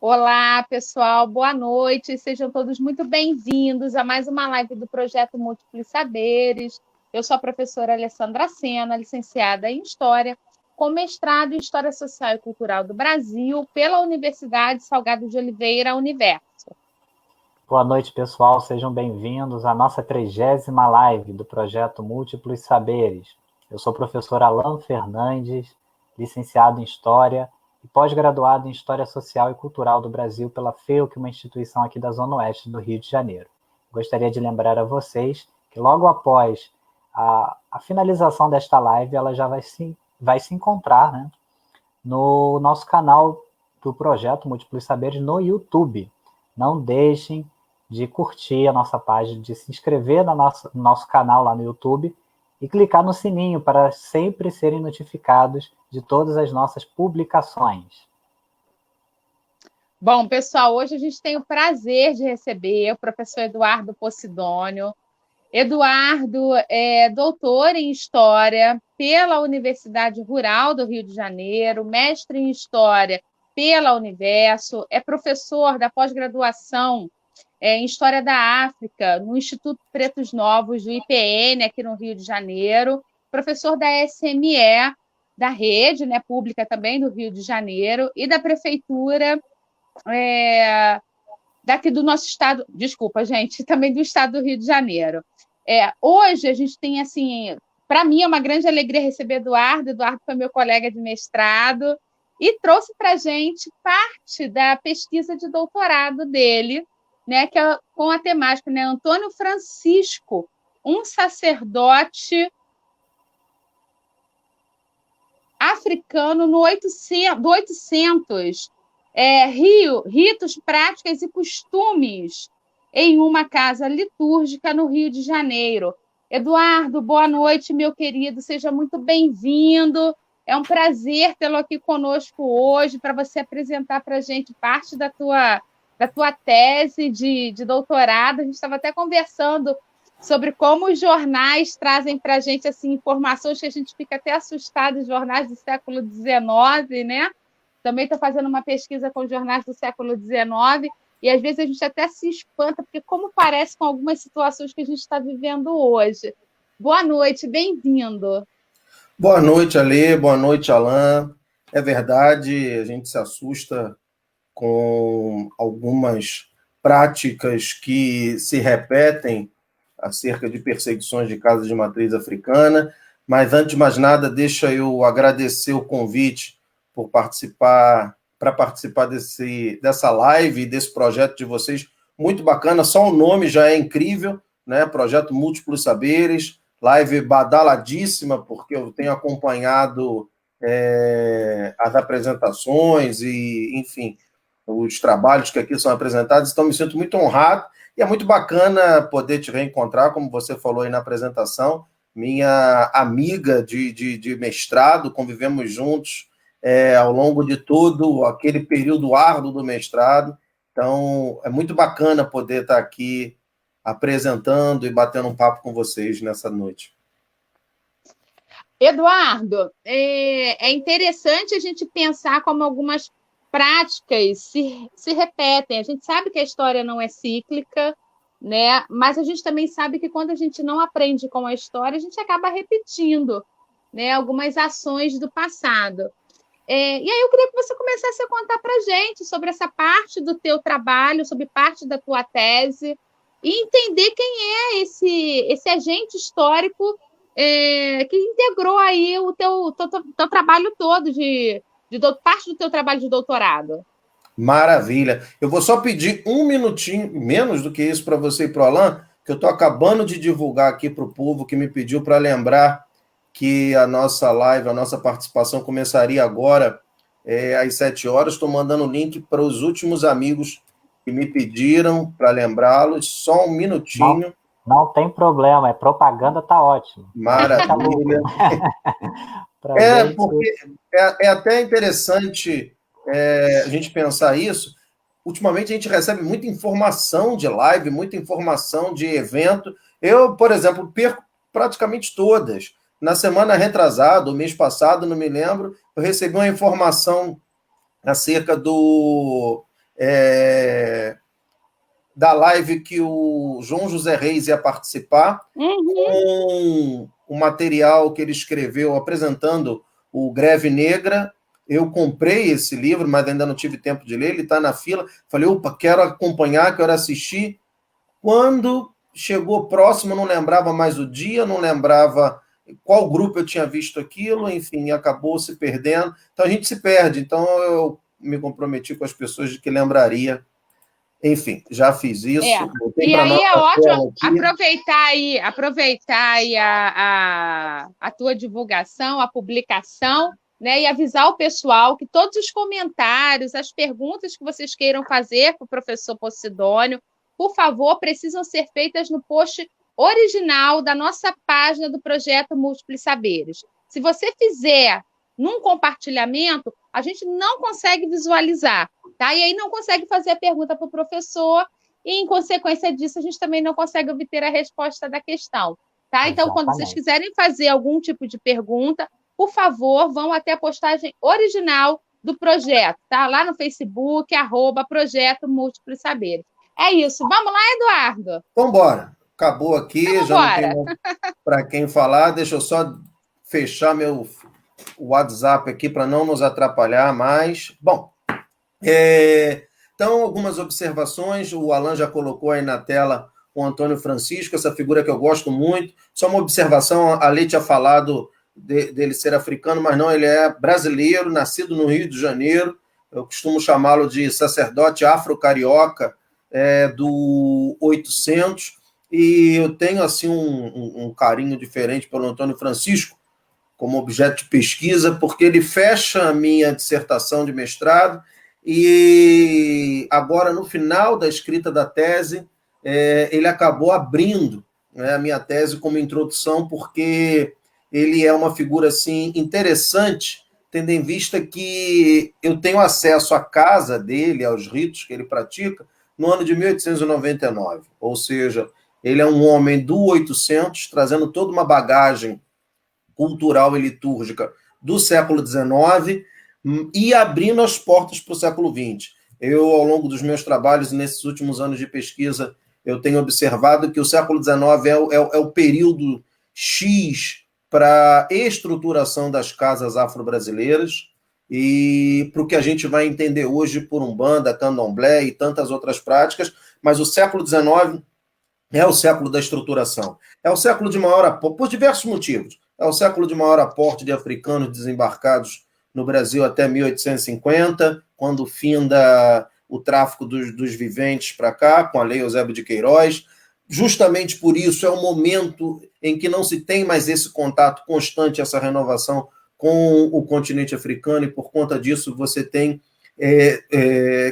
Olá, pessoal, boa noite. Sejam todos muito bem-vindos a mais uma live do Projeto Múltiplos Saberes. Eu sou a professora Alessandra Sena, licenciada em História, com mestrado em História Social e Cultural do Brasil pela Universidade Salgado de Oliveira, Universo. Boa noite, pessoal. Sejam bem-vindos à nossa 30ª live do Projeto Múltiplos Saberes. Eu sou o professor Alan Fernandes, licenciado em História e pós-graduado em História Social e Cultural do Brasil pela FEUC, uma instituição aqui da Zona Oeste do Rio de Janeiro. Gostaria de lembrar a vocês que logo após a finalização desta live, ela já vai se encontrar, né, no nosso canal do Projeto Múltiplos Saberes no YouTube. Não deixem de curtir a nossa página, de se inscrever no nosso canal lá no YouTube e clicar no sininho para sempre serem notificados de todas as nossas publicações. Bom, pessoal, hoje a gente tem o prazer de receber o professor Eduardo Posidônio. Eduardo é doutor em História pela Universidade Rural do Rio de Janeiro, mestre em História pela Universo, é professor da pós-graduação em História da África no Instituto Pretos Novos do IPN, aqui no Rio de Janeiro, professor da SME, da rede, né, pública também do Rio de Janeiro, e da Prefeitura daqui do nosso estado, desculpa, gente, também do estado do Rio de Janeiro. Hoje a gente tem, assim, para mim é uma grande alegria receber Eduardo. Eduardo foi meu colega de mestrado e trouxe para a gente parte da pesquisa de doutorado dele, né, que é com a temática, né, Antônio Francisco, um sacerdote africano do 800, ritos, práticas e costumes em uma casa litúrgica no Rio de Janeiro. Eduardo, boa noite, meu querido, seja muito bem-vindo. É um prazer tê-lo aqui conosco hoje para você apresentar para a gente parte da tua tese de doutorado. A gente estava até conversando sobre como os jornais trazem para a gente assim, informações que a gente fica até assustado, jornais do século XIX, né? Também estou fazendo uma pesquisa com jornais do século XIX, e às vezes a gente até se espanta, porque como parece com algumas situações que a gente está vivendo hoje. Boa noite, bem-vindo. Boa noite, Alê, boa noite, Alan. É verdade, a gente se assusta com algumas práticas que se repetem acerca de perseguições de casas de matriz africana, mas antes de mais nada, deixa eu agradecer o convite para participar dessa live, desse projeto de vocês, muito bacana, só o nome já é incrível, né? Projeto Múltiplos Saberes, live badaladíssima, porque eu tenho acompanhado as apresentações e, enfim, os trabalhos que aqui são apresentados, então me sinto muito honrado, e é muito bacana poder te reencontrar, como você falou aí na apresentação, minha amiga de mestrado, convivemos juntos ao longo de todo aquele período árduo do mestrado, então é muito bacana poder estar aqui apresentando e batendo um papo com vocês nessa noite. Eduardo, é interessante a gente pensar como algumas práticas se repetem. A gente sabe que a história não é cíclica, né? Mas a gente também sabe que quando a gente não aprende com a história, a gente acaba repetindo, né, algumas ações do passado. E aí eu queria que você começasse a contar para a gente sobre essa parte do teu trabalho, sobre parte da tua tese, e entender quem é esse agente histórico que integrou aí o teu trabalho todo, parte do teu trabalho de doutorado. Maravilha. Eu vou só pedir um minutinho, menos do que isso, para você e para o Alan, que eu estou acabando de divulgar aqui para o povo, que me pediu para lembrar que a nossa live, a nossa participação começaria agora às 7 horas. Estou mandando o link para os últimos amigos que me pediram para lembrá-los. Só um minutinho. Não tem problema, propaganda tá ótimo. Maravilha. Porque é até interessante a gente pensar isso. Ultimamente a gente recebe muita informação de live, muita informação de evento. Eu, por exemplo, perco praticamente todas. Na semana retrasada, o mês passado, não me lembro, eu recebi uma informação acerca do da live que o João José Reis ia participar, com o material que ele escreveu apresentando o Greve Negra. Eu comprei esse livro, mas ainda não tive tempo de ler, ele está na fila. Falei, opa, quero acompanhar, quero assistir. Quando chegou próximo, não lembrava mais o dia, não lembrava qual grupo eu tinha visto aquilo, enfim, acabou se perdendo. Então a gente se perde. Então eu me comprometi com as pessoas de que lembraria. Enfim, já fiz isso. E aí é ótimo aproveitar aí a tua divulgação, a publicação, né, e avisar o pessoal que todos os comentários, as perguntas que vocês queiram fazer para o professor Posidônio, por favor, precisam ser feitas no post original da nossa página do Projeto Múltiplos Saberes. Se você fizer num compartilhamento, a gente não consegue visualizar, tá? E aí não consegue fazer a pergunta para o professor e, em consequência disso, a gente também não consegue obter a resposta da questão, tá? Então, quando vocês quiserem fazer algum tipo de pergunta, por favor, vão até a postagem original do projeto, tá? Lá no Facebook, @Projeto Múltiplos Saberes. É isso. Vamos lá, Eduardo? Vamos embora. Acabou aqui, já não tem para quem falar. Deixa eu só fechar meu WhatsApp aqui para não nos atrapalhar mais. Bom, então, algumas observações. O Alan já colocou aí na tela o Antônio Francisco, essa figura que eu gosto muito. Só uma observação, a Lei tinha falado dele ser africano, mas não, ele é brasileiro, nascido no Rio de Janeiro. Eu costumo chamá-lo de sacerdote afro-carioca do 800, e eu tenho assim um carinho diferente pelo Antônio Francisco como objeto de pesquisa, porque ele fecha a minha dissertação de mestrado e agora, no final da escrita da tese, ele acabou abrindo, né, a minha tese como introdução, porque ele é uma figura assim, interessante, tendo em vista que eu tenho acesso à casa dele, aos ritos que ele pratica, no ano de 1899. Ou seja, ele é um homem do 800, trazendo toda uma bagagem cultural e litúrgica do século XIX e abrindo as portas para o século XX. Eu, ao longo dos meus trabalhos, nesses últimos anos de pesquisa, eu tenho observado que o século XIX é o período X para a estruturação das casas afro-brasileiras e para o que a gente vai entender hoje por Umbanda, Candomblé e tantas outras práticas, mas o século XIX é o século da estruturação. É o século de maior aporte, por diversos motivos. É o século de maior aporte de africanos desembarcados no Brasil até 1850, quando finda o tráfico dos viventes para cá, com a Lei Eusébio de Queiroz. Justamente por isso é um momento em que não se tem mais esse contato constante, essa renovação com o continente africano, e por conta disso você tem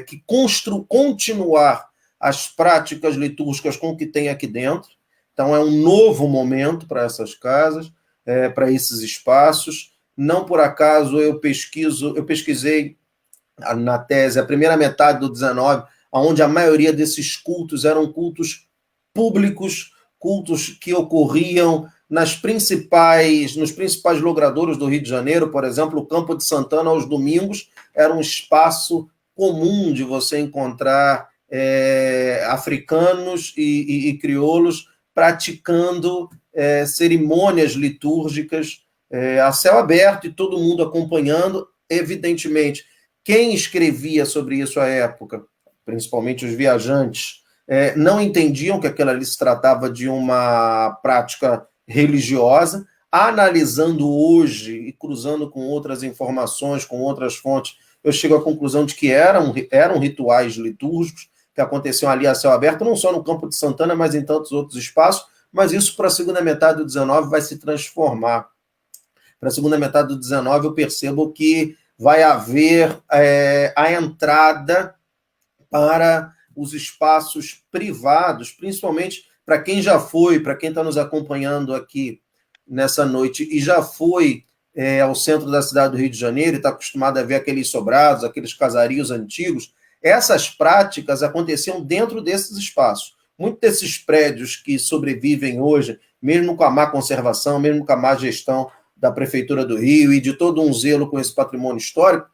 que continuar as práticas litúrgicas com o que tem aqui dentro. Então é um novo momento para essas casas, para esses espaços. Não por acaso eu pesquisei na tese a primeira metade do 19, onde a maioria desses cultos eram cultos públicos, cultos que ocorriam nos principais logradouros do Rio de Janeiro. Por exemplo, o Campo de Santana, aos domingos, era um espaço comum de você encontrar africanos e crioulos praticando cerimônias litúrgicas a céu aberto e todo mundo acompanhando. Evidentemente, quem escrevia sobre isso à época, principalmente os viajantes, não entendiam que aquilo ali se tratava de uma prática religiosa. Analisando hoje e cruzando com outras informações, com outras fontes, eu chego à conclusão de que eram rituais litúrgicos que aconteciam ali a céu aberto, não só no Campo de Santana, mas em tantos outros espaços. Mas isso, para a segunda metade do 19, vai se transformar. Para a segunda metade do 19, eu percebo que vai haver a entrada para os espaços privados, principalmente para quem já foi, para quem está nos acompanhando aqui nessa noite e já foi ao centro da cidade do Rio de Janeiro e está acostumado a ver aqueles sobrados, aqueles casarios antigos. Essas práticas aconteciam dentro desses espaços. Muitos desses prédios que sobrevivem hoje, mesmo com a má conservação, mesmo com a má gestão da Prefeitura do Rio e de todo um zelo com esse patrimônio histórico,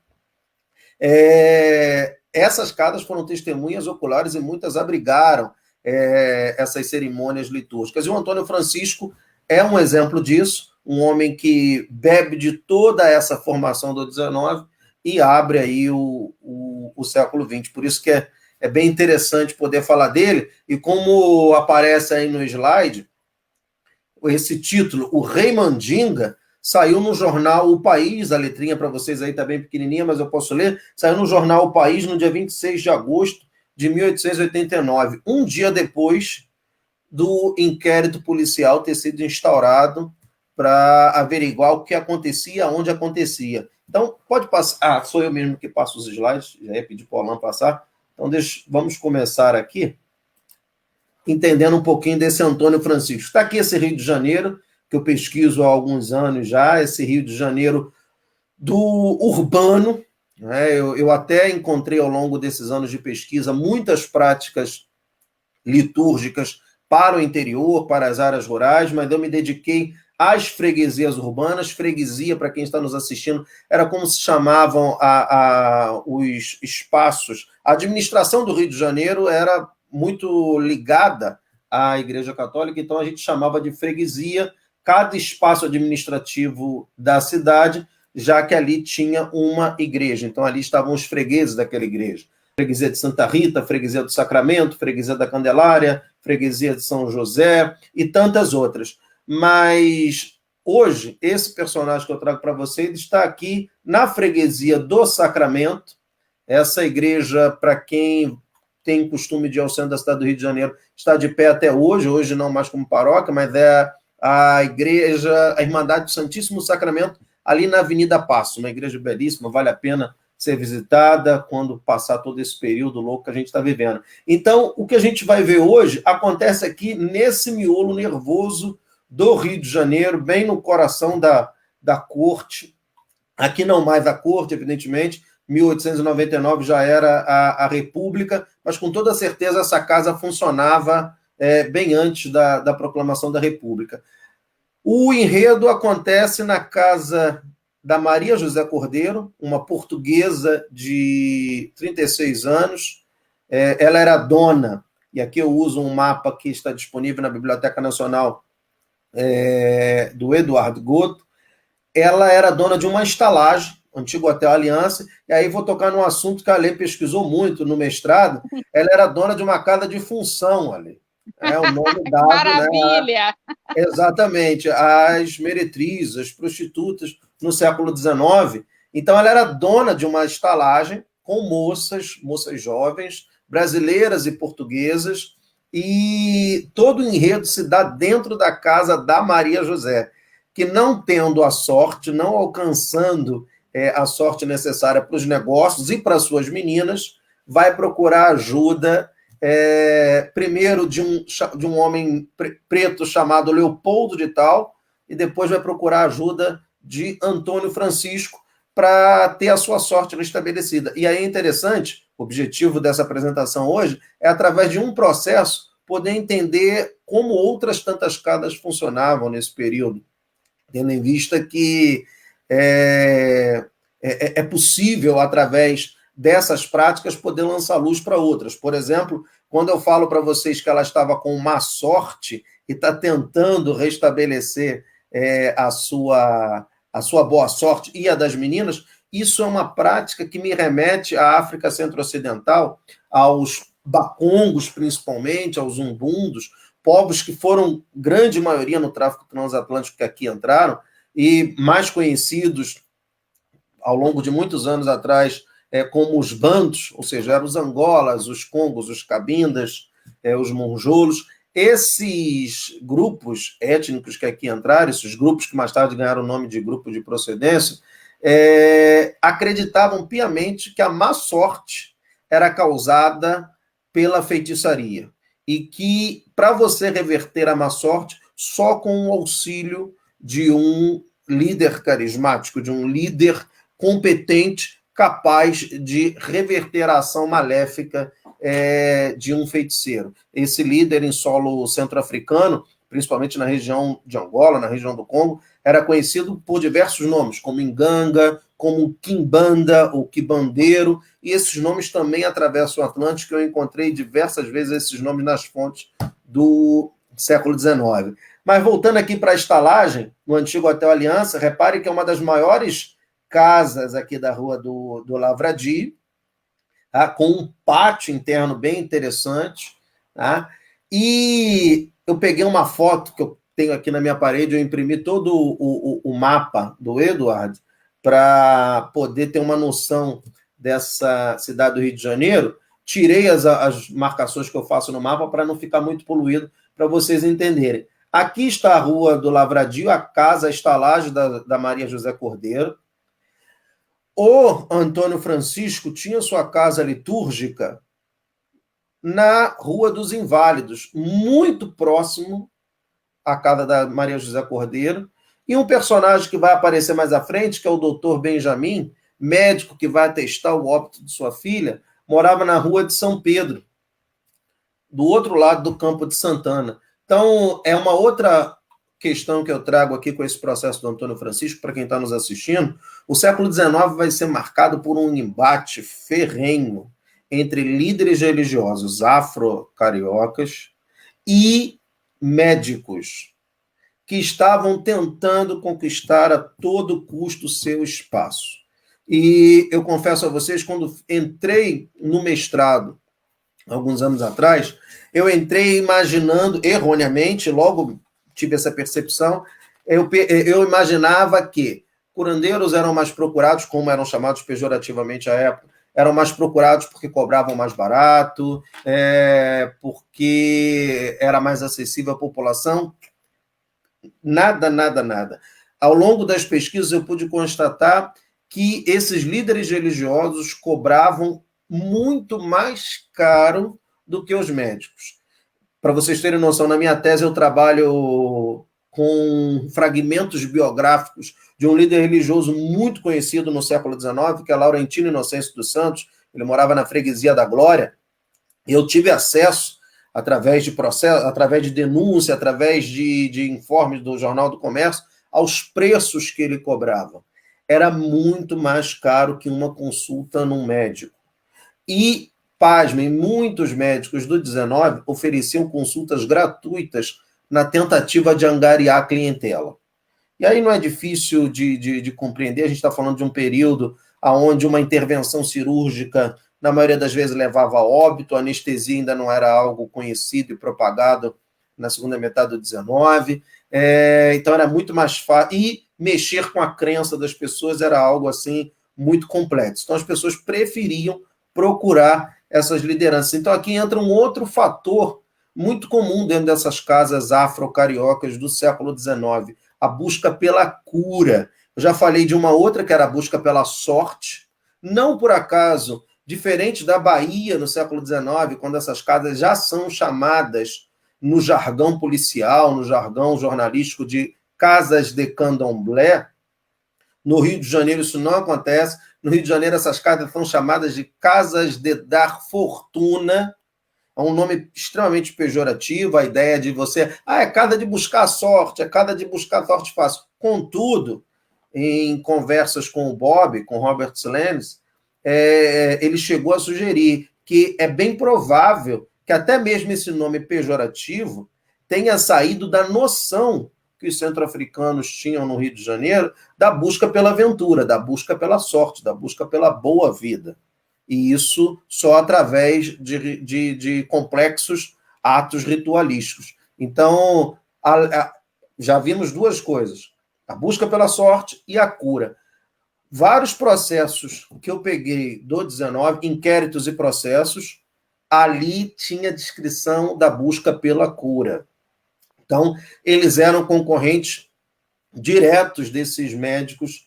essas casas foram testemunhas oculares e muitas abrigaram essas cerimônias litúrgicas. E o Antônio Francisco é um exemplo disso, um homem que bebe de toda essa formação do XIX e abre aí o século XX. Por isso que é bem interessante poder falar dele, e como aparece aí no slide, esse título, O Rei Mandinga, saiu no jornal O País, a letrinha para vocês aí está bem pequenininha, mas eu posso ler, saiu no jornal O País no dia 26 de agosto de 1889, um dia depois do inquérito policial ter sido instaurado para averiguar o que acontecia, onde acontecia. Então, pode passar. Sou eu mesmo que passo os slides, já ia pedir para o Alan passar. Então, vamos começar aqui, entendendo um pouquinho desse Antônio Francisco. Está aqui esse Rio de Janeiro, que eu pesquiso há alguns anos já, esse Rio de Janeiro do urbano. Né? Eu até encontrei, ao longo desses anos de pesquisa, muitas práticas litúrgicas para o interior, para as áreas rurais, mas eu me dediquei às freguesias urbanas. Freguesia, para quem está nos assistindo, era como se chamavam os espaços. A administração do Rio de Janeiro era muito ligada à Igreja Católica, então a gente chamava de freguesia cada espaço administrativo da cidade, já que ali tinha uma igreja. Então ali estavam os fregueses daquela igreja. Freguesia de Santa Rita, freguesia do Sacramento, freguesia da Candelária, freguesia de São José e tantas outras. Mas hoje, esse personagem que eu trago para vocês está aqui na freguesia do Sacramento. Essa igreja, para quem tem costume de ir ao centro da cidade do Rio de Janeiro, está de pé até hoje não mais como paróquia, mas é a igreja, a Irmandade do Santíssimo Sacramento, ali na Avenida Passo, uma igreja belíssima, vale a pena ser visitada quando passar todo esse período louco que a gente está vivendo. Então, o que a gente vai ver hoje acontece aqui nesse miolo nervoso do Rio de Janeiro, bem no coração da corte. Aqui não mais a corte, evidentemente, 1899 já era a República, mas com toda certeza essa casa funcionava bem antes da proclamação da República. O enredo acontece na casa da Maria José Cordeiro, uma portuguesa de 36 anos. Ela era dona, e aqui eu uso um mapa que está disponível na Biblioteca Nacional do Eduardo Goto. Ela era dona de uma estalagem, antigo Hotel Aliança, e aí vou tocar num assunto que a Alê pesquisou muito no mestrado. Ela era dona de uma casa de função, Alê. É o nome dado. Maravilha! Né? Exatamente, as meretrizes, as prostitutas no século XIX. Então, ela era dona de uma estalagem com moças jovens, brasileiras e portuguesas, e todo o enredo se dá dentro da casa da Maria José, que não tendo a sorte, não alcançando a sorte necessária para os negócios e para suas meninas, vai procurar ajuda primeiro de um homem preto chamado Leopoldo de Tal, e depois vai procurar ajuda de Antônio Francisco para ter a sua sorte restabelecida. E aí é interessante, o objetivo dessa apresentação hoje é, através de um processo, poder entender como outras tantas casas funcionavam nesse período, tendo em vista que é possível, através dessas práticas, poder lançar luz para outras. Por exemplo, quando eu falo para vocês que ela estava com má sorte e está tentando restabelecer a sua boa sorte e a das meninas, isso é uma prática que me remete à África Centro-Ocidental, aos bacongos, principalmente, aos umbundos, povos que foram grande maioria no tráfico transatlântico que aqui entraram, e mais conhecidos ao longo de muitos anos atrás como os bantos, ou seja, eram os angolas, os congos, os cabindas, os monjolos. Esses grupos étnicos que aqui entraram, esses grupos que mais tarde ganharam o nome de grupo de procedência, acreditavam piamente que a má sorte era causada pela feitiçaria, e que, para você reverter a má sorte, só com o auxílio de um líder carismático, de um líder competente, capaz de reverter a ação maléfica de um feiticeiro. Esse líder em solo centro-africano, principalmente na região de Angola, na região do Congo, era conhecido por diversos nomes, como Inganga, como Quimbanda ou Quibandeiro, e esses nomes também atravessam o Atlântico. Eu encontrei diversas vezes esses nomes nas fontes do século XIX. Mas voltando aqui para a estalagem, no antigo Hotel Aliança, repare que é uma das maiores casas aqui da rua do Lavradio, tá? Com um pátio interno bem interessante, tá? E eu peguei uma foto que eu tenho aqui na minha parede, eu imprimi todo o mapa do Eduardo para poder ter uma noção dessa cidade do Rio de Janeiro. Tirei as marcações que eu faço no mapa para não ficar muito poluído, para vocês entenderem. Aqui está a rua do Lavradio, a casa, a estalagem da Maria José Cordeiro. O Antônio Francisco tinha sua casa litúrgica na Rua dos Inválidos, muito próximo à casa da Maria José Cordeiro, e um personagem que vai aparecer mais à frente, que é o doutor Benjamin, médico que vai atestar o óbito de sua filha, morava na Rua de São Pedro, do outro lado do Campo de Santana. Então, é uma outra questão que eu trago aqui com esse processo do Antônio Francisco, para quem está nos assistindo. O século XIX vai ser marcado por um embate ferrenho entre líderes religiosos afro-cariocas e médicos que estavam tentando conquistar a todo custo o seu espaço. E eu confesso a vocês, quando entrei no mestrado, alguns anos atrás, eu entrei imaginando, erroneamente, logo tive essa percepção, eu imaginava que curandeiros eram mais procurados, como eram chamados pejorativamente à época, eram mais procurados porque cobravam mais barato, porque era mais acessível à população. Nada, nada, nada. Ao longo das pesquisas, eu pude constatar que esses líderes religiosos cobravam muito mais caro do que os médicos. Para vocês terem noção, na minha tese eu trabalho com fragmentos biográficos de um líder religioso muito conhecido no século XIX, que é Laurentino Inocêncio dos Santos. Ele morava na Freguesia da Glória. Eu tive acesso, através de processo, através de denúncia, através de informes do Jornal do Comércio, aos preços que ele cobrava. Era muito mais caro que uma consulta num médico. E, pasmem, muitos médicos do 19 ofereciam consultas gratuitas na tentativa de angariar clientela. E aí não é difícil de compreender, a gente está falando de um período onde uma intervenção cirúrgica, na maioria das vezes, levava a óbito, a anestesia ainda não era algo conhecido e propagado na segunda metade do 19, então era muito mais fácil, e mexer com a crença das pessoas era algo assim muito complexo. Então as pessoas preferiam procurar essas lideranças. Então aqui entra um outro fator muito comum dentro dessas casas afro-cariocas do século XIX, a busca pela cura. Eu já falei de uma outra que era a busca pela sorte. Não por acaso, diferente da Bahia no século XIX, quando essas casas já são chamadas no jargão policial, no jargão jornalístico de casas de candomblé, no Rio de Janeiro isso não acontece. No Rio de Janeiro essas casas são chamadas de casas de dar fortuna. É um nome extremamente pejorativo, a ideia de você... é casa de buscar sorte, é casa de buscar sorte fácil. Contudo, em conversas com o Bob, com Robert Slenes, ele chegou a sugerir que é bem provável que até mesmo esse nome pejorativo tenha saído da noção que os centro-africanos tinham no Rio de Janeiro da busca pela aventura, da busca pela sorte, da busca pela boa vida. E isso só através de complexos atos ritualísticos. Então, já vimos duas coisas, a busca pela sorte e a cura. Vários processos que eu peguei do 19, inquéritos e processos, ali tinha descrição da busca pela cura. Então, eles eram concorrentes diretos desses médicos,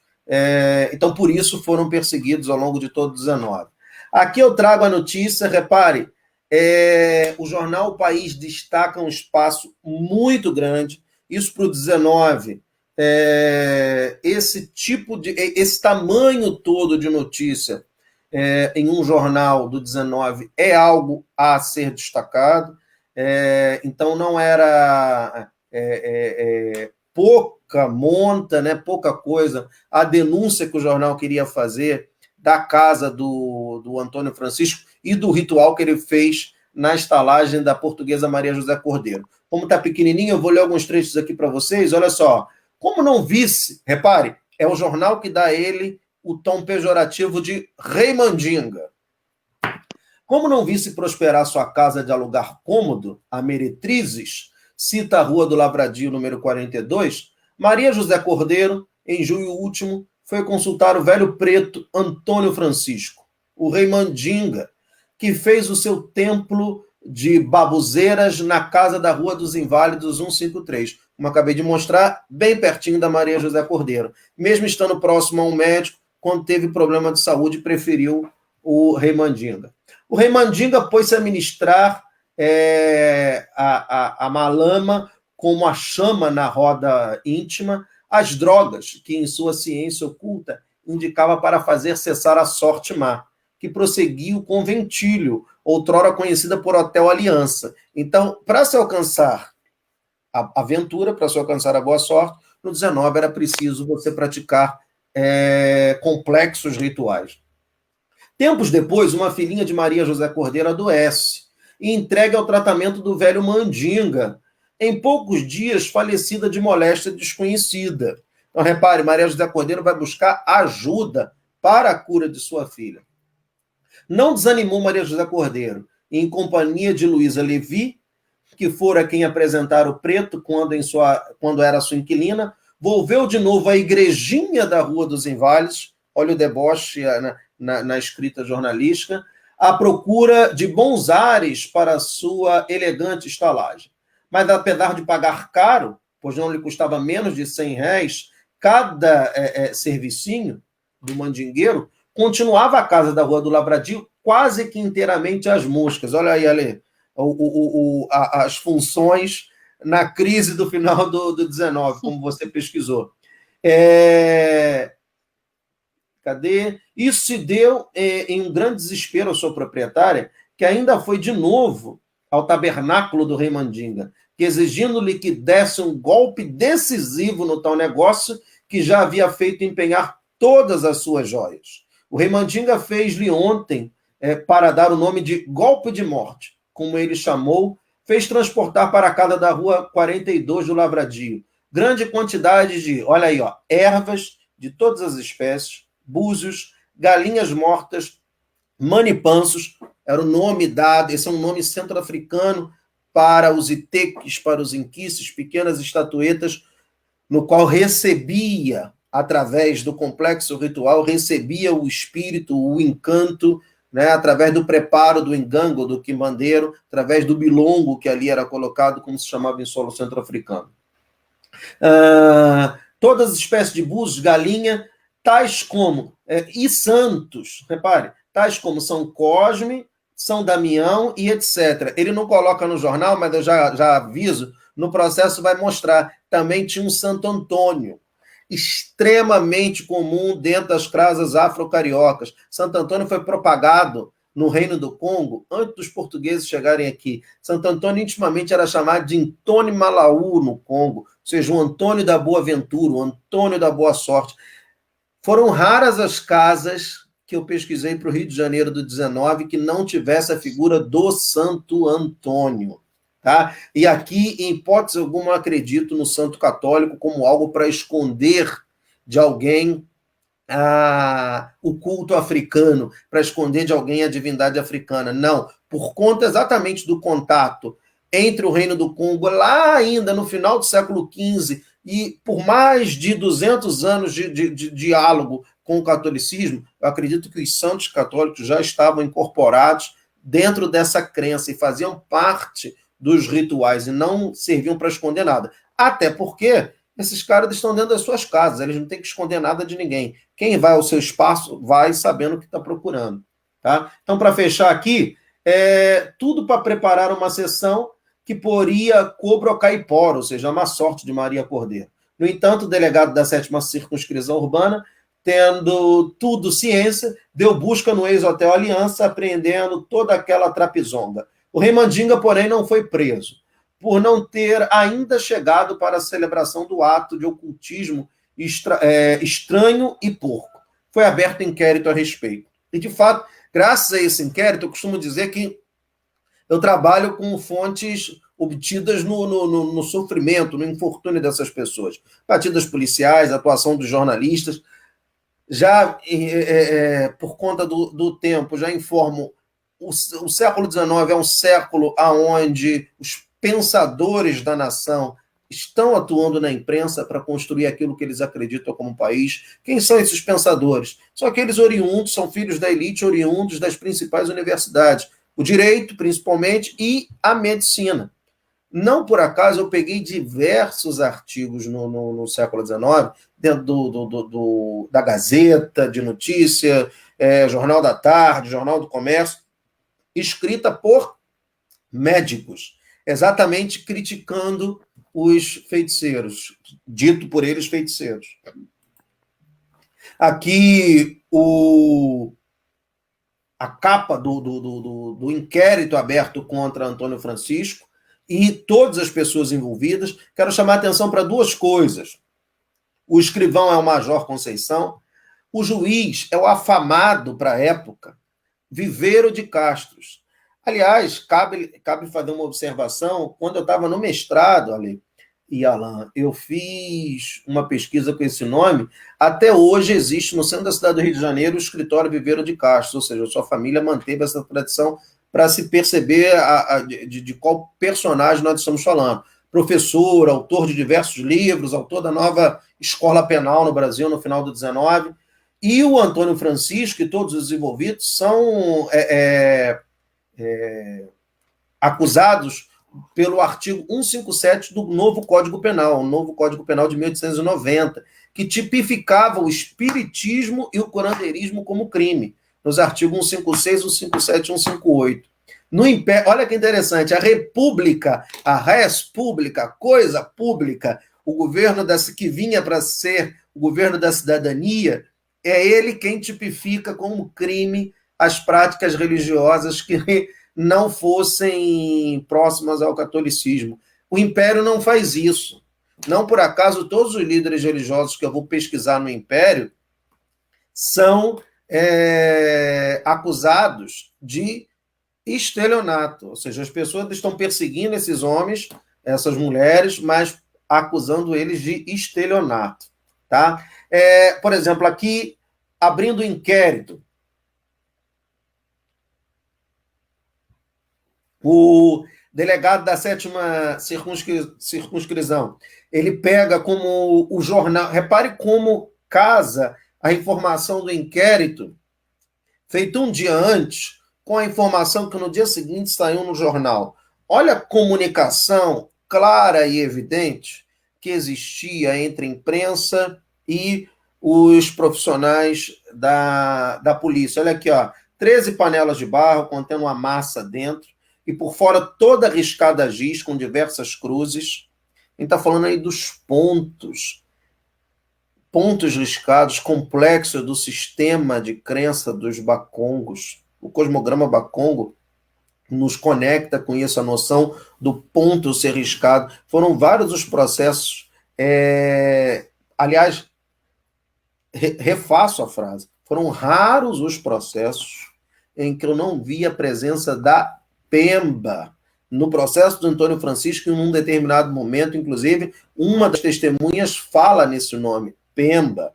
então, por isso, foram perseguidos ao longo de todo o 19. Aqui eu trago a notícia, repare, o jornal O País destaca um espaço muito grande, isso para o 19, esse tamanho todo de notícia em um jornal do 19 é algo a ser destacado, então não era pouca monta, né, pouca coisa, a denúncia que o jornal queria fazer da casa do Antônio Francisco e do ritual que ele fez na estalagem da portuguesa Maria José Cordeiro. Como está pequenininho, eu vou ler alguns trechos aqui para vocês. Olha só. Como não visse, repare, é o jornal que dá a ele o tom pejorativo de Rei Mandinga. Como não visse prosperar sua casa de alugar cômodo, a Meretrizes, cita a Rua do Lavradio, número 42, Maria José Cordeiro, em junho último, foi consultar o velho preto Antônio Francisco, o Rei Mandinga, que fez o seu templo de babuzeiras na casa da Rua dos Inválidos 153, como acabei de mostrar, bem pertinho da Maria José Cordeiro. Mesmo estando próximo a um médico, quando teve problema de saúde, preferiu o Rei Mandinga. O Rei Mandinga pôs-se a ministrar a malama como a chama na roda íntima, as drogas que, em sua ciência oculta, indicava para fazer cessar a sorte má, que prosseguia o conventilho, outrora conhecida por Hotel Aliança. Então, para se alcançar a aventura, para se alcançar a boa sorte, no 19 era preciso você praticar complexos rituais. Tempos depois, uma filhinha de Maria José Cordeiro adoece e entregue ao tratamento do velho Mandinga. Em poucos dias, falecida de moléstia desconhecida. Então, repare, Maria José Cordeiro vai buscar ajuda para a cura de sua filha. Não desanimou Maria José Cordeiro, em companhia de Luísa Levi, que fora quem apresentara o preto quando era sua inquilina, volveu de novo à igrejinha da Rua dos Inválidos, olha o deboche na escrita jornalística, à procura de bons ares para sua elegante estalagem. Mas, apesar de pagar caro, pois não lhe custava menos de R$100, cada servicinho do mandingueiro, continuava a casa da Rua do Lavradio quase que inteiramente às moscas. Olha aí, Ale, as funções na crise do final do 19, como você pesquisou. Cadê? Isso se deu em um grande desespero à sua proprietária, que ainda foi de novo ao tabernáculo do Rei Mandinga, que exigindo-lhe que desse um golpe decisivo no tal negócio que já havia feito empenhar todas as suas joias. O Rei Mandinga fez-lhe ontem, para dar o nome de golpe de morte, como ele chamou, fez transportar para a casa da Rua 42 do Lavradio grande quantidade de, olha aí, ervas de todas as espécies, búzios, galinhas mortas, manipansos, era o nome dado, esse é um nome centro-africano para os iteques, para os inquices, pequenas estatuetas, no qual recebia, através do complexo ritual, recebia o espírito, o encanto, né, através do preparo do engango, do quimbandeiro, através do bilongo, que ali era colocado, como se chamava em solo centro-africano. Todas as espécies de búzios, galinha, tais como, e santos, repare, tais como São Cosme, São Damião e etc. Ele não coloca no jornal, mas eu já aviso, no processo vai mostrar, também tinha um Santo Antônio, extremamente comum dentro das casas afro-cariocas. Santo Antônio foi propagado no Reino do Congo antes dos portugueses chegarem aqui. Santo Antônio intimamente era chamado de Antônio Malaú no Congo, ou seja, o Antônio da Boa Ventura, o Antônio da Boa Sorte. Foram raras as casas que eu pesquisei para o Rio de Janeiro do 19 que não tivesse a figura do Santo Antônio. Tá? E aqui, em hipótese alguma, eu acredito no santo católico como algo para esconder de alguém o culto africano, para esconder de alguém a divindade africana. Não, por conta exatamente do contato entre o Reino do Congo, lá ainda no final do século XV, e por mais de 200 anos de diálogo com o catolicismo, eu acredito que os santos católicos já estavam incorporados dentro dessa crença e faziam parte dos rituais e não serviam para esconder nada. Até porque esses caras estão dentro das suas casas, eles não têm que esconder nada de ninguém. Quem vai ao seu espaço vai sabendo o que está procurando. Tá? Então, para fechar aqui, tudo para preparar uma sessão que poria cobro caipora, ou seja, uma sorte de Maria Cordeiro. No entanto, o delegado da 7ª Circunscrição Urbana, tendo tudo ciência, deu busca no ex-hotel Aliança, apreendendo toda aquela trapizonga. O Rei Mandinga, porém, não foi preso. por não ter ainda chegado para a celebração do ato de ocultismo estranho e porco. Foi aberto inquérito a respeito. E, de fato, graças a esse inquérito, eu costumo dizer que eu trabalho com fontes obtidas no sofrimento, no infortúnio dessas pessoas. Batidas policiais, atuação dos jornalistas. Já, por conta do tempo, já informo, o século XIX é um século onde os pensadores da nação estão atuando na imprensa para construir aquilo que eles acreditam como país. Quem são esses pensadores? São aqueles oriundos, são filhos da elite, oriundos das principais universidades. O direito, principalmente, e a medicina. Não por acaso eu peguei diversos artigos no século XIX, dentro da Gazeta de Notícia, Jornal da Tarde, Jornal do Comércio, escrita por médicos, exatamente criticando os feiticeiros, dito por eles feiticeiros. Aqui a capa do inquérito aberto contra Antônio Francisco e todas as pessoas envolvidas. Quero chamar a atenção para duas coisas. O escrivão é o Major Conceição, o juiz é o afamado para a época Viveiro de Castros. Aliás, cabe fazer uma observação. Quando eu estava no mestrado, Ale e Alan, eu fiz uma pesquisa com esse nome. Até hoje existe no centro da cidade do Rio de Janeiro o escritório Viveiro de Castros, ou seja, a sua família manteve essa tradição para se perceber de qual personagem nós estamos falando. Professor, autor de diversos livros, autor da nova escola penal no Brasil no final do XIX. E o Antônio Francisco e todos os envolvidos são acusados pelo artigo 157 do novo Código Penal, o novo Código Penal de 1890, que tipificava o espiritismo e o curandeirismo como crime, nos artigos 156, 157 e 158. No Império, olha que interessante, a República, a res pública, coisa pública, o governo que vinha para ser o governo da cidadania, é ele quem tipifica como crime as práticas religiosas que não fossem próximas ao catolicismo. O Império não faz isso. Não por acaso, todos os líderes religiosos que eu vou pesquisar no Império são acusados de estelionato, ou seja, as pessoas estão perseguindo esses homens, essas mulheres, mas acusando eles de estelionato. Tá? Por exemplo, aqui, abrindo o inquérito, o delegado da 7ª circunscrição, ele pega como o jornal, repare como casa a informação do inquérito, feito um dia antes, com a informação que no dia seguinte saiu no jornal. Olha a comunicação clara e evidente que existia entre a imprensa e os profissionais da polícia. Olha aqui, ó, 13 panelas de barro contendo uma massa dentro, e por fora toda riscada a giz, com diversas cruzes. A gente está falando aí dos pontos riscados, complexos do sistema de crença dos bacongos. O cosmograma bacongo nos conecta com isso, a noção do ponto ser riscado. Foram vários os processos. Aliás, refaço a frase. Foram raros os processos em que eu não vi a presença da Pemba. No processo do Antônio Francisco, em um determinado momento, inclusive, uma das testemunhas fala nesse nome, Pemba.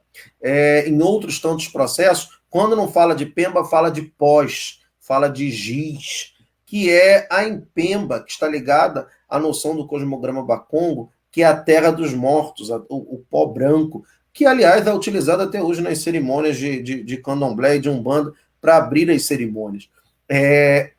Em outros tantos processos, quando não fala de Pemba, fala de pós, fala de giz, que é a Impemba, que está ligada à noção do cosmograma bacongo, que é a terra dos mortos, o pó branco, que, aliás, é utilizado até hoje nas cerimônias de candomblé e de umbanda para abrir as cerimônias.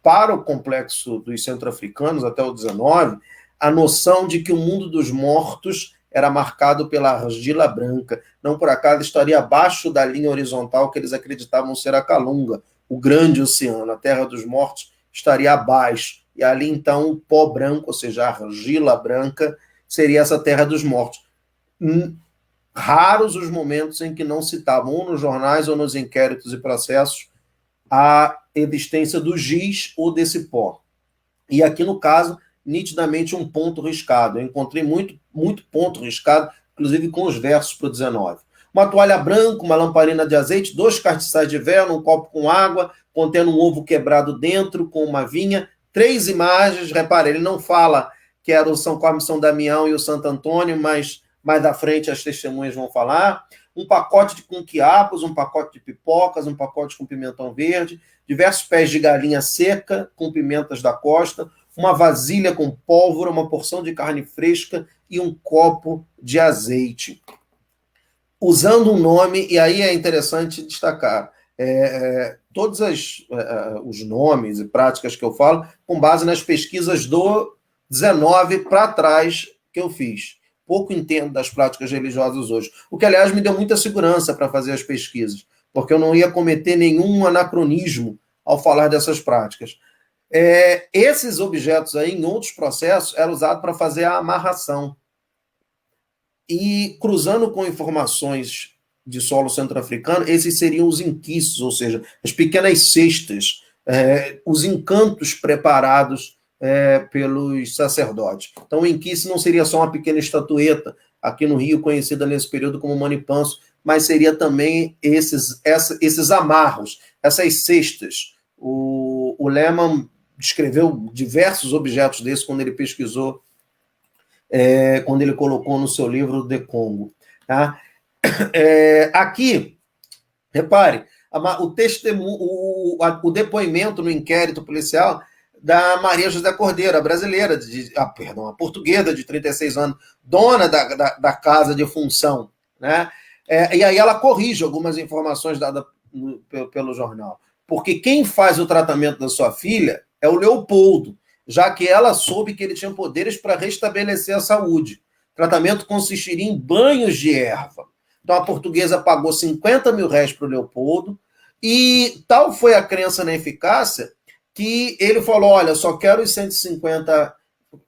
Para o complexo dos centro-africanos, até o 19, a noção de que o mundo dos mortos era marcado pela argila branca. Não por acaso estaria abaixo da linha horizontal que eles acreditavam ser a Calunga, o grande oceano. A terra dos mortos estaria abaixo. E ali, então, o pó branco, ou seja, a argila branca, seria essa terra dos mortos. Raros os momentos em que não citavam, ou nos jornais ou nos inquéritos e processos, a existência do giz ou desse pó. E aqui, no caso, nitidamente um ponto riscado. Eu encontrei muito ponto riscado, inclusive com os versos para o 19. Uma toalha branca, uma lamparina de azeite, 2 castiçais de vela, um copo com água, contendo um ovo quebrado dentro, com uma vinha, 3 imagens. Repare, ele não fala que era o São Cosme, São Damião e o Santo Antônio, mas mais à frente as testemunhas vão falar. Um pacote com quiabos, um pacote de pipocas, um pacote com pimentão verde, diversos pés de galinha seca com pimentas da costa, uma vasilha com pólvora, uma porção de carne fresca e um copo de azeite. Usando um nome, e aí é interessante destacar, todos os nomes e práticas que eu falo, com base nas pesquisas do 19 para trás que eu fiz. Pouco entendo das práticas religiosas hoje. O que, aliás, me deu muita segurança para fazer as pesquisas, porque eu não ia cometer nenhum anacronismo ao falar dessas práticas. Esses objetos aí, em outros processos, eram usados para fazer a amarração. E, cruzando com informações de solo centro-africano, esses seriam os inquices, ou seja, as pequenas cestas, os encantos preparados pelos sacerdotes. Então, o inquice não seria só uma pequena estatueta, aqui no Rio, conhecida nesse período como manipanso, mas seria também esses amarros, essas cestas. O Lehmann descreveu diversos objetos desses quando ele pesquisou, quando ele colocou no seu livro The Congo. Tá? Aqui, repare, o depoimento no inquérito policial da Maria José Cordeiro, a brasileira, a portuguesa de 36 anos, dona da casa de função, né? E aí ela corrige algumas informações dadas pelo jornal, porque quem faz o tratamento da sua filha é o Leopoldo, já que ela soube que ele tinha poderes para restabelecer a saúde. O tratamento consistiria em banhos de erva. Então a portuguesa pagou 50 mil réis para o Leopoldo, e tal foi a crença na eficácia que ele falou, olha, só quero os 150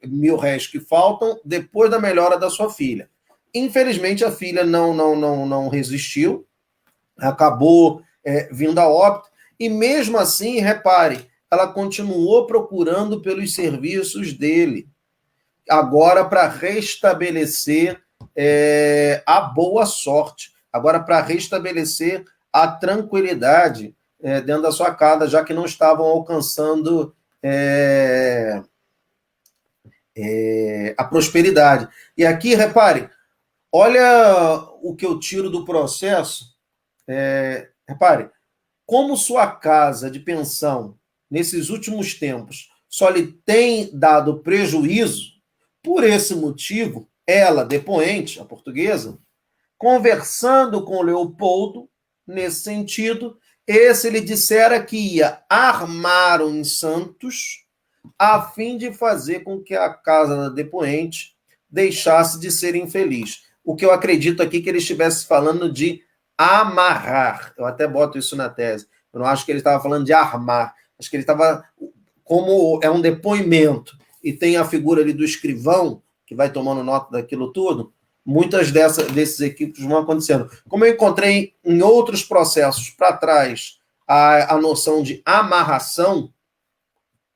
mil réis que faltam depois da melhora da sua filha. Infelizmente, a filha não resistiu, acabou vindo a óbito, e mesmo assim, repare, ela continuou procurando pelos serviços dele, agora para restabelecer a boa sorte, agora para restabelecer a tranquilidade dentro da sua casa, já que não estavam alcançando a prosperidade. E aqui, repare, olha o que eu tiro do processo. Repare, como sua casa de pensão, nesses últimos tempos, só lhe tem dado prejuízo, por esse motivo, ela, depoente, a portuguesa, conversando com Leopoldo, nesse sentido, esse lhe dissera que ia armar uns santos a fim de fazer com que a casa da depoente deixasse de ser infeliz. O que eu acredito aqui que ele estivesse falando de amarrar. Eu até boto isso na tese. Eu não acho que ele estava falando de armar. Acho que ele estava, como é um depoimento, e tem a figura ali do escrivão, que vai tomando nota daquilo tudo, muitas desses equipes vão acontecendo. Como eu encontrei em outros processos para trás a noção de amarração,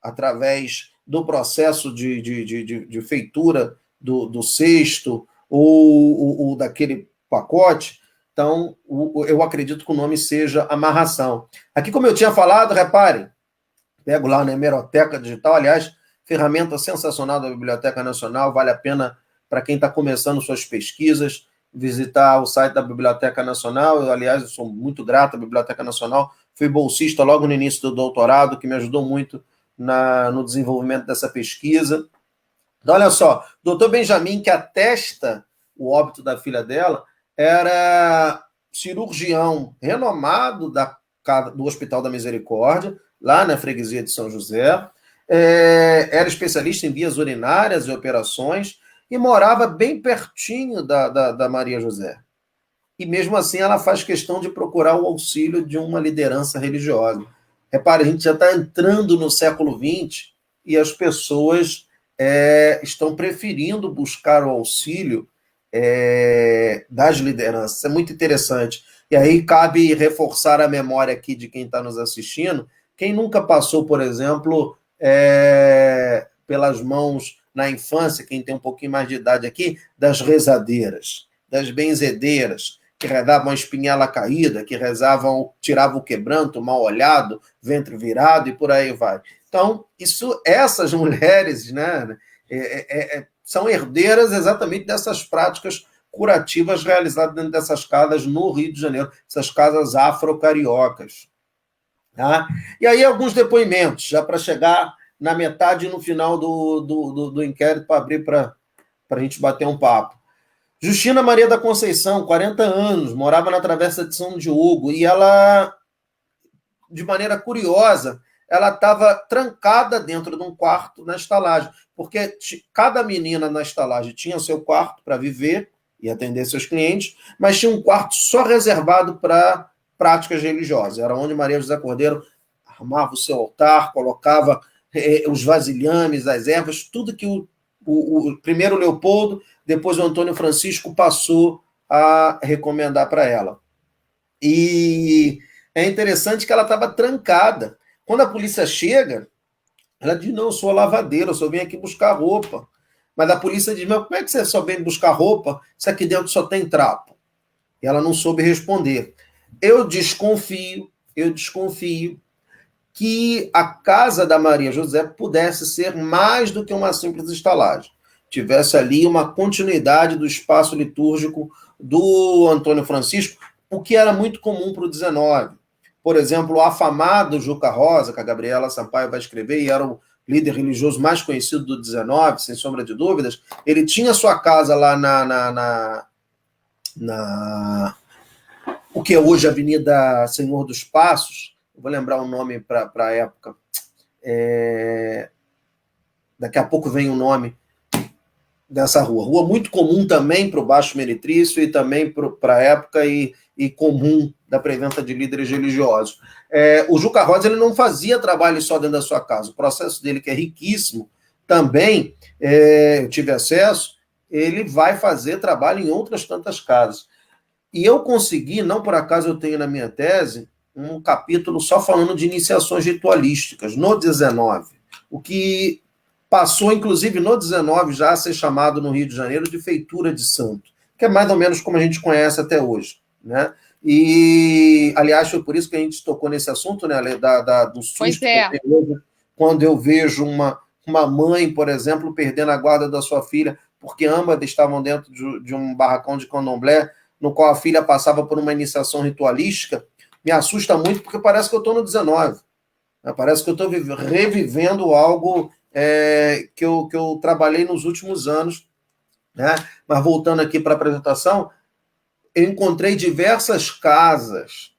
através do processo de feitura do cesto ou daquele pacote, então eu acredito que o nome seja amarração. Aqui, como eu tinha falado, repare, pego lá na Hemeroteca Digital, aliás, ferramenta sensacional da Biblioteca Nacional, vale a pena para quem está começando suas pesquisas, visitar o site da Biblioteca Nacional. Aliás, eu sou muito grato à Biblioteca Nacional, fui bolsista logo no início do doutorado, que me ajudou muito no desenvolvimento dessa pesquisa. Então, olha só, o doutor Benjamin, que atesta o óbito da filha dela, era cirurgião renomado do Hospital da Misericórdia, lá na freguesia de São José, era especialista em vias urinárias e operações, e morava bem pertinho da Maria José. E mesmo assim ela faz questão de procurar o auxílio de uma liderança religiosa. Repare, a gente já está entrando no século XX e as pessoas estão preferindo buscar o auxílio das lideranças. Isso é muito interessante. E aí cabe reforçar a memória aqui de quem está nos assistindo. Quem nunca passou, por exemplo, pelas mãos na infância, quem tem um pouquinho mais de idade aqui, das rezadeiras, das benzedeiras, que rezavam a espinhela caída, que tiravam o quebranto, o mal-olhado, ventre virado e por aí vai. Então, essas mulheres, né, são herdeiras exatamente dessas práticas curativas realizadas dentro dessas casas no Rio de Janeiro, essas casas afro-cariocas. Tá? E aí alguns depoimentos, já para chegar na metade e no final do inquérito, para abrir para a gente bater um papo. Justina Maria da Conceição, 40 anos, morava na Travessa de São Diogo, e ela, de maneira curiosa, ela estava trancada dentro de um quarto na estalagem, porque cada menina na estalagem tinha seu quarto para viver e atender seus clientes, mas tinha um quarto só reservado para práticas religiosas. Era onde Maria José Cordeiro armava o seu altar, colocava os vasilhames, as ervas, tudo que o primeiro Leopoldo, depois o Antônio Francisco passou a recomendar para ela. E é interessante que ela estava trancada. Quando a polícia chega, ela diz, não, eu sou lavadeira, eu só vim aqui buscar roupa. Mas a polícia diz, mas como é que você só vem buscar roupa se aqui dentro só tem trapo? E ela não soube responder. Eu desconfio que a casa da Maria José pudesse ser mais do que uma simples estalagem. Tivesse ali uma continuidade do espaço litúrgico do Antônio Francisco, o que era muito comum para o 19. Por exemplo, o afamado Juca Rosa, que a Gabriela Sampaio vai escrever, e era o líder religioso mais conhecido do 19, sem sombra de dúvidas, ele tinha sua casa lá na o que é hoje a Avenida Senhor dos Passos, eu vou lembrar o nome para a época, daqui a pouco vem o nome dessa rua. Rua muito comum também para o Baixo Meretrício e também para a época e comum da presença de líderes religiosos. O Juca Rosa ele não fazia trabalho só dentro da sua casa. O processo dele, que é riquíssimo, também, eu tive acesso, ele vai fazer trabalho em outras tantas casas. E eu consegui, não por acaso eu tenho na minha tese, um capítulo só falando de iniciações ritualísticas, no 19, o que passou, inclusive, no 19, já a ser chamado no Rio de Janeiro de feitura de santo, que é mais ou menos como a gente conhece até hoje, né? E, aliás, foi por isso que a gente tocou nesse assunto, né, do susto que eu tenho quando eu vejo uma mãe, por exemplo, perdendo a guarda da sua filha, porque ambas estavam dentro de um barracão de candomblé, no qual a filha passava por uma iniciação ritualística. Me assusta muito, porque parece que eu estou no 19. Né? Parece que eu estou revivendo algo que eu trabalhei nos últimos anos. Né? Mas voltando aqui para a apresentação, eu encontrei diversas casas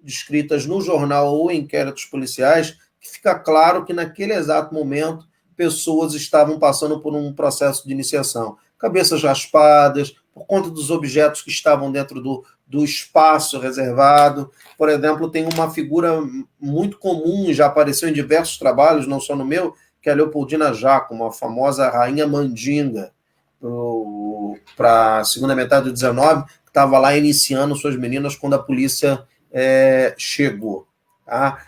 descritas no jornal ou em inquéritos policiais que fica claro que naquele exato momento pessoas estavam passando por um processo de iniciação. Cabeças raspadas, por conta dos objetos que estavam dentro do espaço reservado. Por exemplo, tem uma figura muito comum, já apareceu em diversos trabalhos, não só no meu, que é a Leopoldina Giacomo, a famosa rainha mandinga, para a segunda metade do 19, que estava lá iniciando suas meninas quando a polícia chegou. Tá?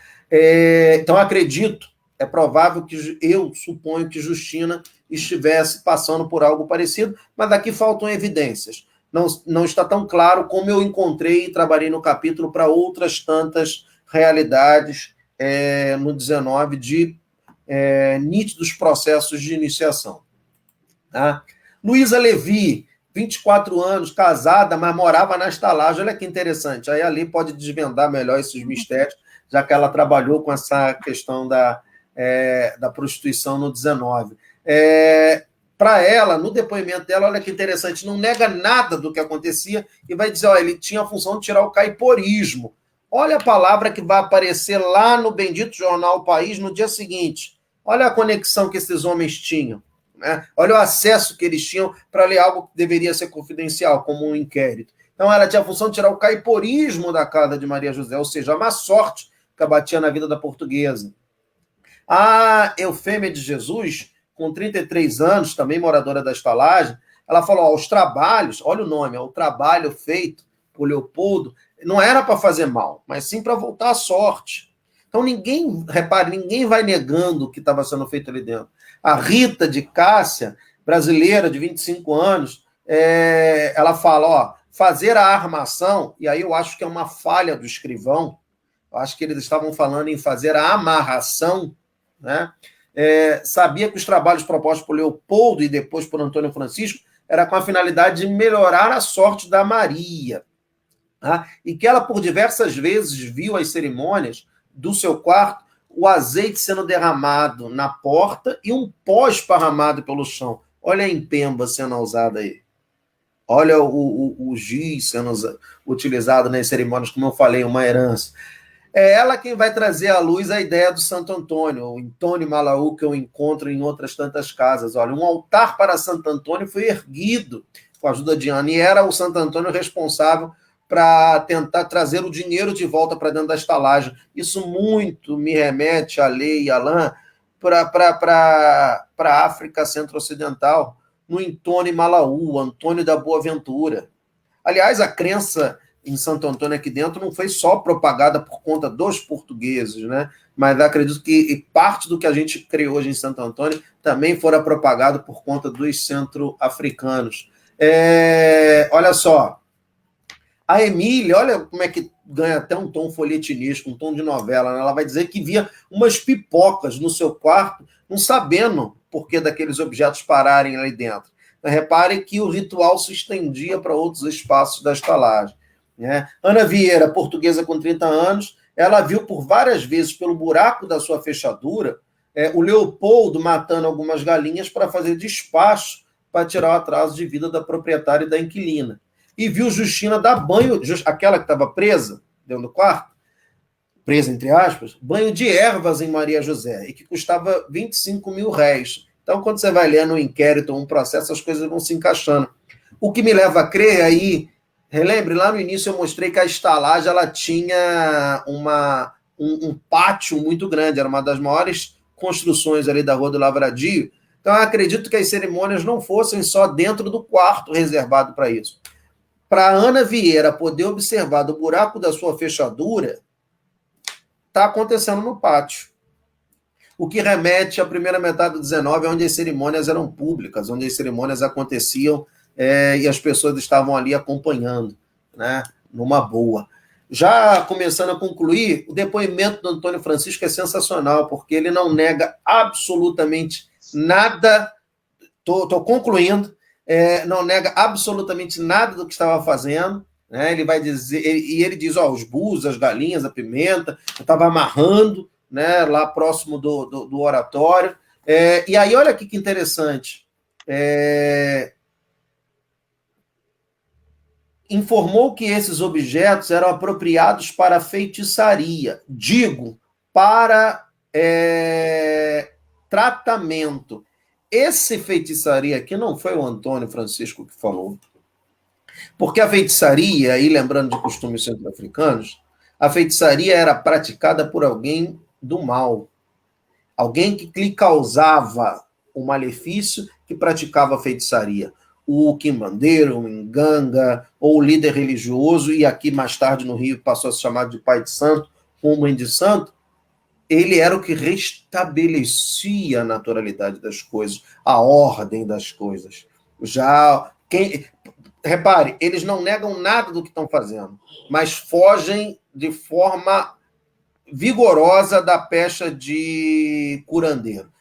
Então, acredito, é provável que eu suponho que Justina estivesse passando por algo parecido, mas aqui faltam evidências. Não está tão claro como eu encontrei e trabalhei no capítulo para outras tantas realidades no 19 de nítidos processos de iniciação. Tá? Luísa Levi, 24 anos, casada, mas morava na estalagem. Olha que interessante. Aí ali pode desvendar melhor esses mistérios, já que ela trabalhou com essa questão da prostituição no 19. Para ela, no depoimento dela, olha que interessante, não nega nada do que acontecia e vai dizer, ele tinha a função de tirar o caiporismo. Olha a palavra que vai aparecer lá no bendito jornal País no dia seguinte. Olha a conexão que esses homens tinham. Né? Olha o acesso que eles tinham para ler algo que deveria ser confidencial, como um inquérito. Então, ela tinha a função de tirar o caiporismo da casa de Maria José, ou seja, a má sorte que abatia na vida da portuguesa. A Eufêmia de Jesus, com 33 anos, também moradora da estalagem, ela falou, os trabalhos, olha o nome, o trabalho feito por Leopoldo, não era para fazer mal, mas sim para voltar à sorte. Então, ninguém vai negando o que estava sendo feito ali dentro. A Rita de Cássia, brasileira de 25 anos, ela fala, ó, fazer a armação, e aí eu acho que é uma falha do escrivão, eu acho que eles estavam falando em fazer a amarração, né? Sabia que os trabalhos propostos por Leopoldo e depois por Antônio Francisco era com a finalidade de melhorar a sorte da Maria, tá? E que ela, por diversas vezes, viu as cerimônias do seu quarto, o azeite sendo derramado na porta e um pó esparramado pelo chão. Olha a empemba sendo usada aí. Olha o giz sendo utilizado nas cerimônias, como eu falei, uma herança. É ela quem vai trazer à luz a ideia do Santo Antônio, o Antônio Malaú, que eu encontro em outras tantas casas. Olha, um altar para Santo Antônio foi erguido com a ajuda de Ana, e era o Santo Antônio responsável para tentar trazer o dinheiro de volta para dentro da estalagem. Isso muito me remete a Lei e Alain para a África Centro-Ocidental, no Antônio Malaú, Antônio da Boa Ventura. Aliás, a crença em Santo Antônio aqui dentro não foi só propagada por conta dos portugueses, né? Mas acredito que parte do que a gente criou hoje em Santo Antônio também fora propagado por conta dos centro-africanos. Olha só, a Emília, olha como é que ganha até um tom folhetinesco, um tom de novela, né? Ela vai dizer que via umas pipocas no seu quarto, não sabendo por que daqueles objetos pararem ali dentro. Repare que o ritual se estendia para outros espaços da estalagem, né? Ana Vieira, portuguesa com 30 anos, ela viu por várias vezes pelo buraco da sua fechadura o Leopoldo matando algumas galinhas para fazer despacho para tirar o atraso de vida da proprietária e da inquilina. E viu Justina dar banho, aquela que estava presa dentro do quarto, presa entre aspas, banho de ervas em Maria José, e que custava 25 mil réis. Então, quando você vai lendo um inquérito ou um processo, as coisas vão se encaixando. O que me leva a crer aí, relembre, lá no início eu mostrei que a estalagem ela tinha um pátio muito grande, era uma das maiores construções ali da Rua do Lavradio. Então, eu acredito que as cerimônias não fossem só dentro do quarto reservado para isso. Para Ana Vieira poder observar do buraco da sua fechadura, está acontecendo no pátio. O que remete à primeira metade do XIX, onde as cerimônias eram públicas, onde as cerimônias aconteciam e as pessoas estavam ali acompanhando, né, numa boa. Já começando a concluir, o depoimento do Antônio Francisco é sensacional, porque ele não nega absolutamente nada, estou concluindo, não nega absolutamente nada do que estava fazendo, né? Ele vai dizer, e ele diz, os búzios, as galinhas, a pimenta, eu estava amarrando, né, lá próximo do oratório. E aí, olha aqui que interessante. Informou que esses objetos eram apropriados para feitiçaria, para tratamento. Esse feitiçaria aqui não foi o Antônio Francisco que falou. Porque a feitiçaria, aí lembrando de costumes centro-africanos, a feitiçaria era praticada por alguém do mal. Alguém que lhe causava o malefício, que praticava a feitiçaria. O quimbandeiro, o nganga, ou o líder religioso, e aqui mais tarde no Rio passou a se chamar de pai de santo, ou mãe de santo, ele era o que restabelecia a naturalidade das coisas, a ordem das coisas. Repare, eles não negam nada do que estão fazendo, mas fogem de forma vigorosa da pecha de curandeiro.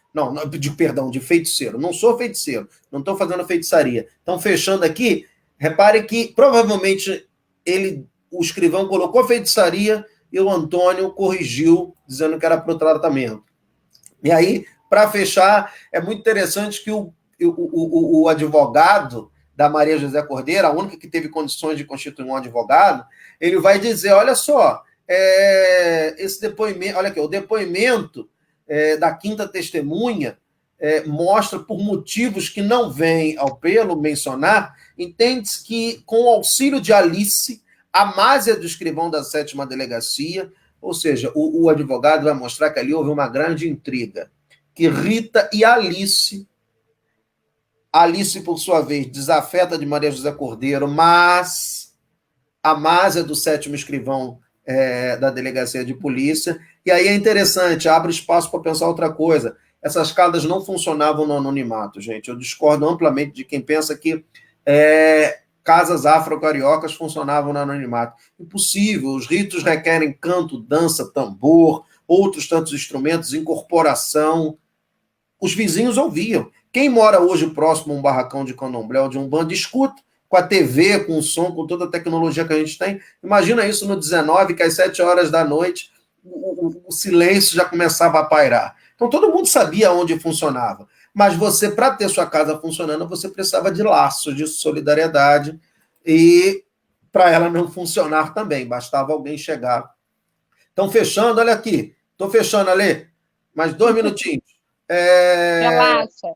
De feiticeiro. Não sou feiticeiro, não estou fazendo feitiçaria. Então, fechando aqui, repare que provavelmente o escrivão colocou feitiçaria e o Antônio corrigiu, dizendo que era para o tratamento. E aí, para fechar, é muito interessante que o advogado da Maria José Cordeiro, a única que teve condições de constituir um advogado, ele vai dizer, olha só, esse depoimento, olha aqui, o depoimento da quinta testemunha mostra, por motivos que não vêm ao pelo mencionar, entende-se que, com o auxílio de Alice, a másia do escrivão da 7ª delegacia, ou seja, o advogado vai mostrar que ali houve uma grande intriga, que Rita e Alice, por sua vez, desafeta de Maria José Cordeiro, mas a másia do 7º escrivão da delegacia de polícia. E aí é interessante, abre espaço para pensar outra coisa. essas casas não funcionavam no anonimato, gente. Eu discordo amplamente de quem pensa que casas afro-cariocas funcionavam no anonimato. Impossível. Os ritos requerem canto, dança, tambor, outros tantos instrumentos, incorporação. Os vizinhos ouviam. Quem mora hoje próximo a um barracão de candomblé ou de umbanda, escuta, com a TV, com o som, com toda a tecnologia que a gente tem. Imagina isso no 19, que às 7 horas da noite o silêncio já começava a pairar. Então todo mundo sabia onde funcionava. Mas você, para ter sua casa funcionando, você precisava de laços de solidariedade e para ela não funcionar também, bastava alguém chegar. Estão fechando, olha aqui. Estou fechando, Ale. Mais 2 minutinhos. Relaxa.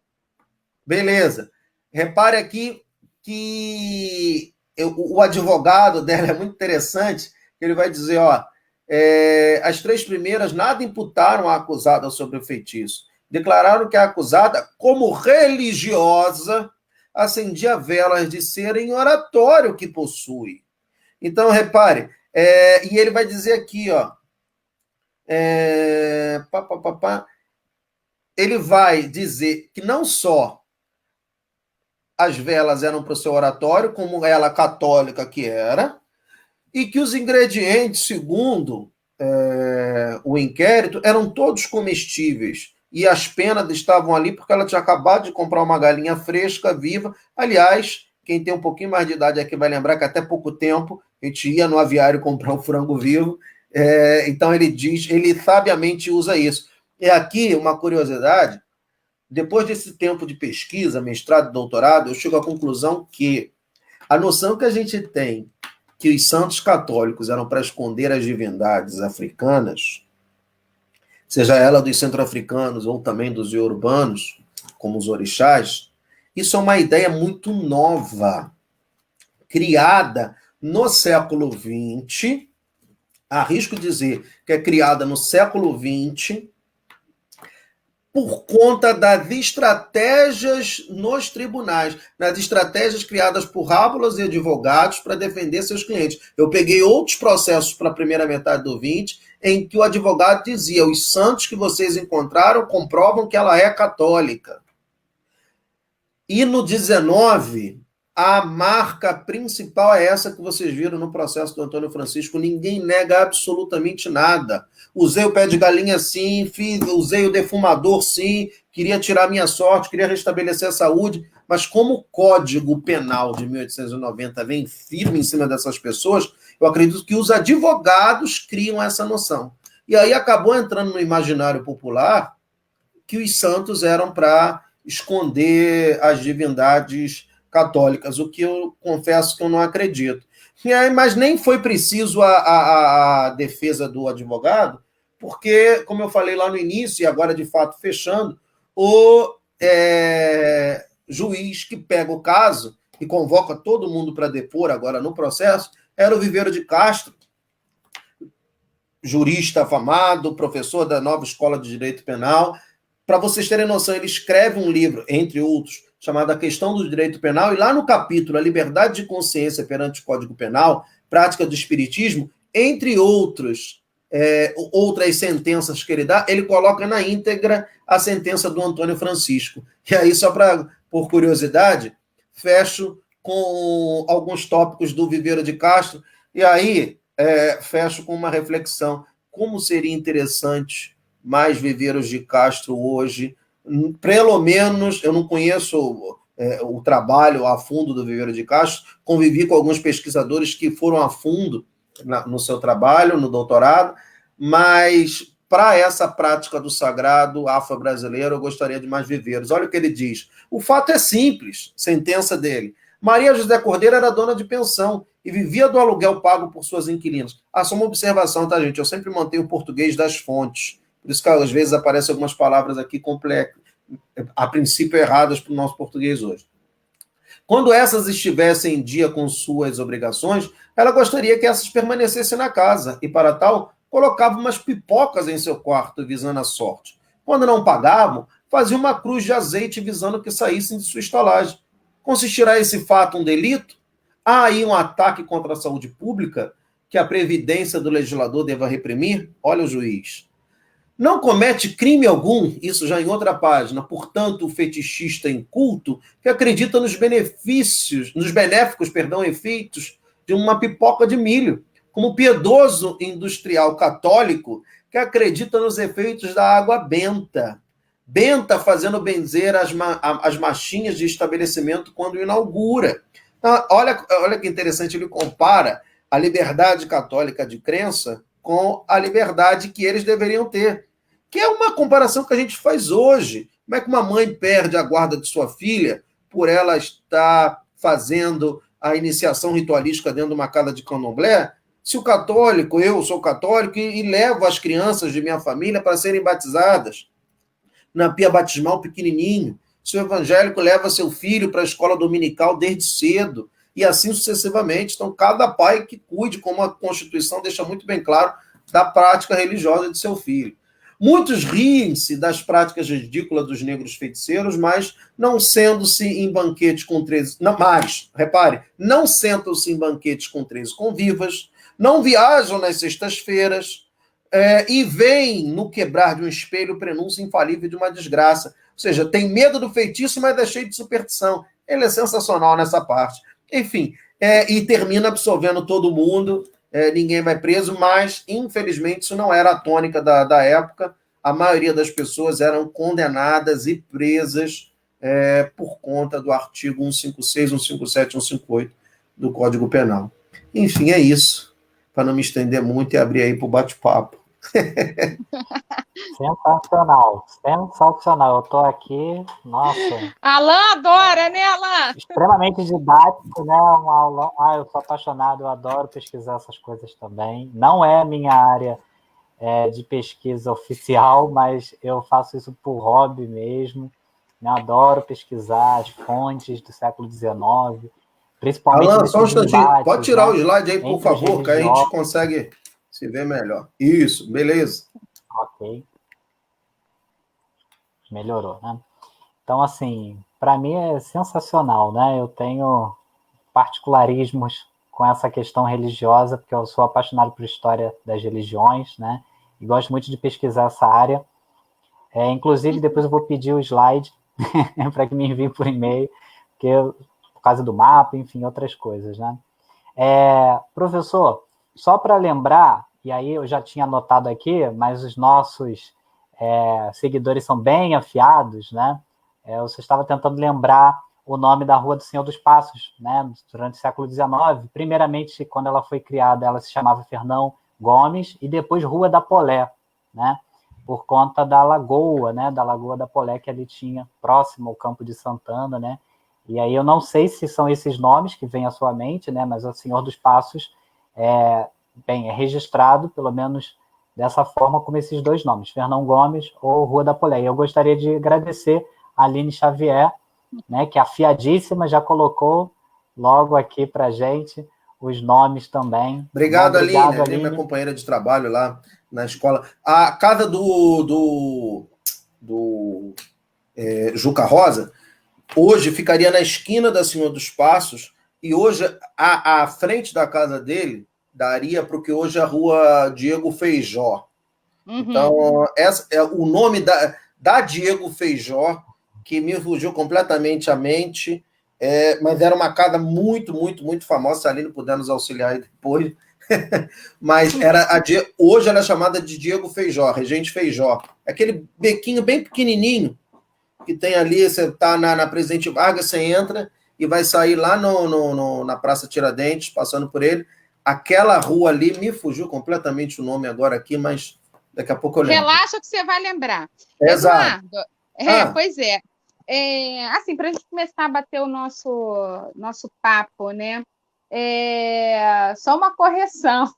Beleza. Repare aqui que o advogado dela é muito interessante, ele vai dizer, as 3 primeiras nada imputaram à acusada sobre o feitiço. Declararam que a acusada, como religiosa, acendia velas de cera em oratório que possui. Então, repare, e ele vai dizer aqui, ele vai dizer que não só as velas eram para o seu oratório, como ela católica que era, e que os ingredientes, segundo o inquérito, eram todos comestíveis. E as penas estavam ali porque ela tinha acabado de comprar uma galinha fresca, viva. Aliás, quem tem um pouquinho mais de idade aqui vai lembrar que até pouco tempo a gente ia no aviário comprar um frango vivo. Então ele sabiamente usa isso. E aqui uma curiosidade, depois desse tempo de pesquisa, mestrado e doutorado, eu chego à conclusão que a noção que a gente tem que os santos católicos eram para esconder as divindades africanas, seja ela dos centro-africanos ou também dos iorubãos, como os orixás, isso é uma ideia muito nova, criada no século XX, arrisco dizer que é criada no século XX, por conta das estratégias nos tribunais, nas estratégias criadas por rábulas e advogados para defender seus clientes. Eu peguei outros processos para a primeira metade do 20, em que o advogado dizia, os santos que vocês encontraram comprovam que ela é católica. E no 19, a marca principal é essa que vocês viram no processo do Antônio Francisco, ninguém nega absolutamente nada. Usei o pé de galinha sim, usei o defumador sim, queria tirar minha sorte, queria restabelecer a saúde, mas como o Código Penal de 1890 vem firme em cima dessas pessoas, eu acredito que os advogados criam essa noção. E aí acabou entrando no imaginário popular que os santos eram para esconder as divindades católicas, o que eu confesso que eu não acredito. Mas nem foi preciso a defesa do advogado, porque, como eu falei lá no início, e agora de fato fechando, o juiz que pega o caso e convoca todo mundo para depor agora no processo, era o Viveiro de Castro, jurista afamado, professor da nova Escola de Direito Penal. Para vocês terem noção, ele escreve um livro, entre outros, chamado A Questão do Direito Penal, e lá no capítulo A Liberdade de Consciência perante o Código Penal, Prática do Espiritismo, entre outras sentenças que ele dá, ele coloca na íntegra a sentença do Antônio Francisco. E aí, só por curiosidade, fecho com alguns tópicos do Viveiro de Castro, e aí fecho com uma reflexão. Como seria interessante mais Viveiros de Castro hoje? Pelo menos, eu não conheço o trabalho a fundo do Viveiro de Castro, convivi com alguns pesquisadores que foram a fundo no seu trabalho, no doutorado, mas para essa prática do sagrado afro-brasileiro, eu gostaria de mais viveiros. Olha o que ele diz. O fato é simples, sentença dele. Maria José Cordeiro era dona de pensão e vivia do aluguel pago por suas inquilinas. Só uma observação, tá, gente? Eu sempre mantenho o português das fontes. Por isso que às vezes aparecem algumas palavras aqui complexas, a princípio erradas para o nosso português hoje. Quando essas estivessem em dia com suas obrigações, ela gostaria que essas permanecessem na casa, e para tal, colocava umas pipocas em seu quarto, visando a sorte. Quando não pagavam, fazia uma cruz de azeite, visando que saíssem de sua estalagem. Consistirá esse fato um delito? Há aí um ataque contra a saúde pública que a previdência do legislador deva reprimir? Olha o juiz. Não comete crime algum, isso já em outra página, portanto, o fetichista inculto que acredita nos benefícios, nos benéficos, efeitos de uma pipoca de milho, como o piedoso industrial católico que acredita nos efeitos da água benta. Benta fazendo benzer as machinhas de estabelecimento quando inaugura. Então, olha que interessante, ele compara a liberdade católica de crença com a liberdade que eles deveriam ter, que é uma comparação que a gente faz hoje. Como é que uma mãe perde a guarda de sua filha por ela estar fazendo a iniciação ritualística dentro de uma casa de candomblé? Se o católico, eu sou católico e levo as crianças de minha família para serem batizadas na pia batismal pequenininho, se o evangélico leva seu filho para a escola dominical desde cedo, e assim sucessivamente. Então, cada pai que cuide, como a Constituição deixa muito bem claro, da prática religiosa de seu filho. Muitos riem-se das práticas ridículas dos negros feiticeiros, mas não sendo-se em banquetes com 13... Não, mas, repare, não sentam-se em banquetes com 13 convivas, não viajam nas sextas-feiras, e veem no quebrar de um espelho o prenúncio infalível de uma desgraça. Ou seja, tem medo do feitiço, mas é cheio de superstição. Ele é sensacional nessa parte. Enfim, e termina absolvendo todo mundo, ninguém vai preso, mas, infelizmente, isso não era a tônica da época. A maioria das pessoas eram condenadas e presas por conta do artigo 156, 157, 158 do Código Penal. Enfim, é isso. Para não me estender muito e abrir aí para o bate-papo. Sensacional, sensacional. Eu estou aqui, nossa. Alain adora, né, Alain? Extremamente didático, né? Uma aula. Eu sou apaixonado, eu adoro pesquisar essas coisas também. Não é a minha área de pesquisa oficial, mas eu faço isso por hobby mesmo. Eu adoro pesquisar as fontes do século XIX, principalmente. Alain, só um instantinho. Debates, pode tirar né, o slide aí, por favor, que a gente consegue se ver melhor. Isso, beleza. Ok. Melhorou, né? Então, assim, para mim é sensacional, né? Eu tenho particularismos com essa questão religiosa, porque eu sou apaixonado por história das religiões, né? E gosto muito de pesquisar essa área. Inclusive, depois eu vou pedir o slide para que me envie por e-mail, por causa do mapa, enfim, outras coisas, né? Professor, só para lembrar, e aí eu já tinha anotado aqui, mas os nossos seguidores são bem afiados, né? Você estava tentando lembrar o nome da Rua do Senhor dos Passos, né? Durante o século XIX. Primeiramente, quando ela foi criada, ela se chamava Fernão Gomes, e depois Rua da Polé, né? Por conta da lagoa, né? Da Lagoa da Polé, que ali tinha, próximo ao Campo de Santana, né? E aí eu não sei se são esses nomes que vêm à sua mente, né? Mas o Senhor dos Passos é registrado, pelo menos dessa forma, como esses dois nomes, Fernão Gomes ou Rua da Polé. E eu gostaria de agradecer a Aline Xavier, né, que afiadíssima já colocou logo aqui para a gente os nomes também. Obrigado, Aline. Aline, minha companheira de trabalho lá na escola. A casa do Juca Rosa, hoje ficaria na esquina da Senhor dos Passos, e hoje a frente da casa dele daria para o que hoje é a Rua Diego Feijó. Uhum. Então, essa é o nome da Diego Feijó, que me fugiu completamente a mente, mas era uma casa muito, muito, muito famosa. Se a Aline puder nos auxiliar aí depois. Mas hoje ela é chamada de Diego Feijó, Regente Feijó. Aquele bequinho bem pequenininho que tem ali, você está na Presidente Vargas, você entra e vai sair lá na Praça Tiradentes, passando por ele. Aquela rua ali, me fugiu completamente o nome agora aqui, mas daqui a pouco eu lembro. Relaxa que você vai lembrar. Exato. Eduardo, pois é. Assim, para a gente começar a bater o nosso papo, né? Só uma correção.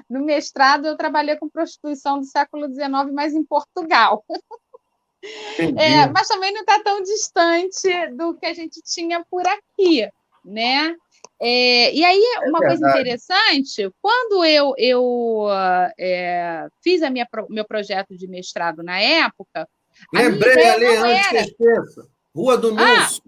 No mestrado, eu trabalhei com prostituição do século XIX, mas em Portugal. Mas também não está tão distante do que a gente tinha por aqui, né? E aí, uma coisa interessante, quando eu fiz meu projeto de mestrado na época... Lembrei ali, antes que eu esqueça. Rua do Núncio.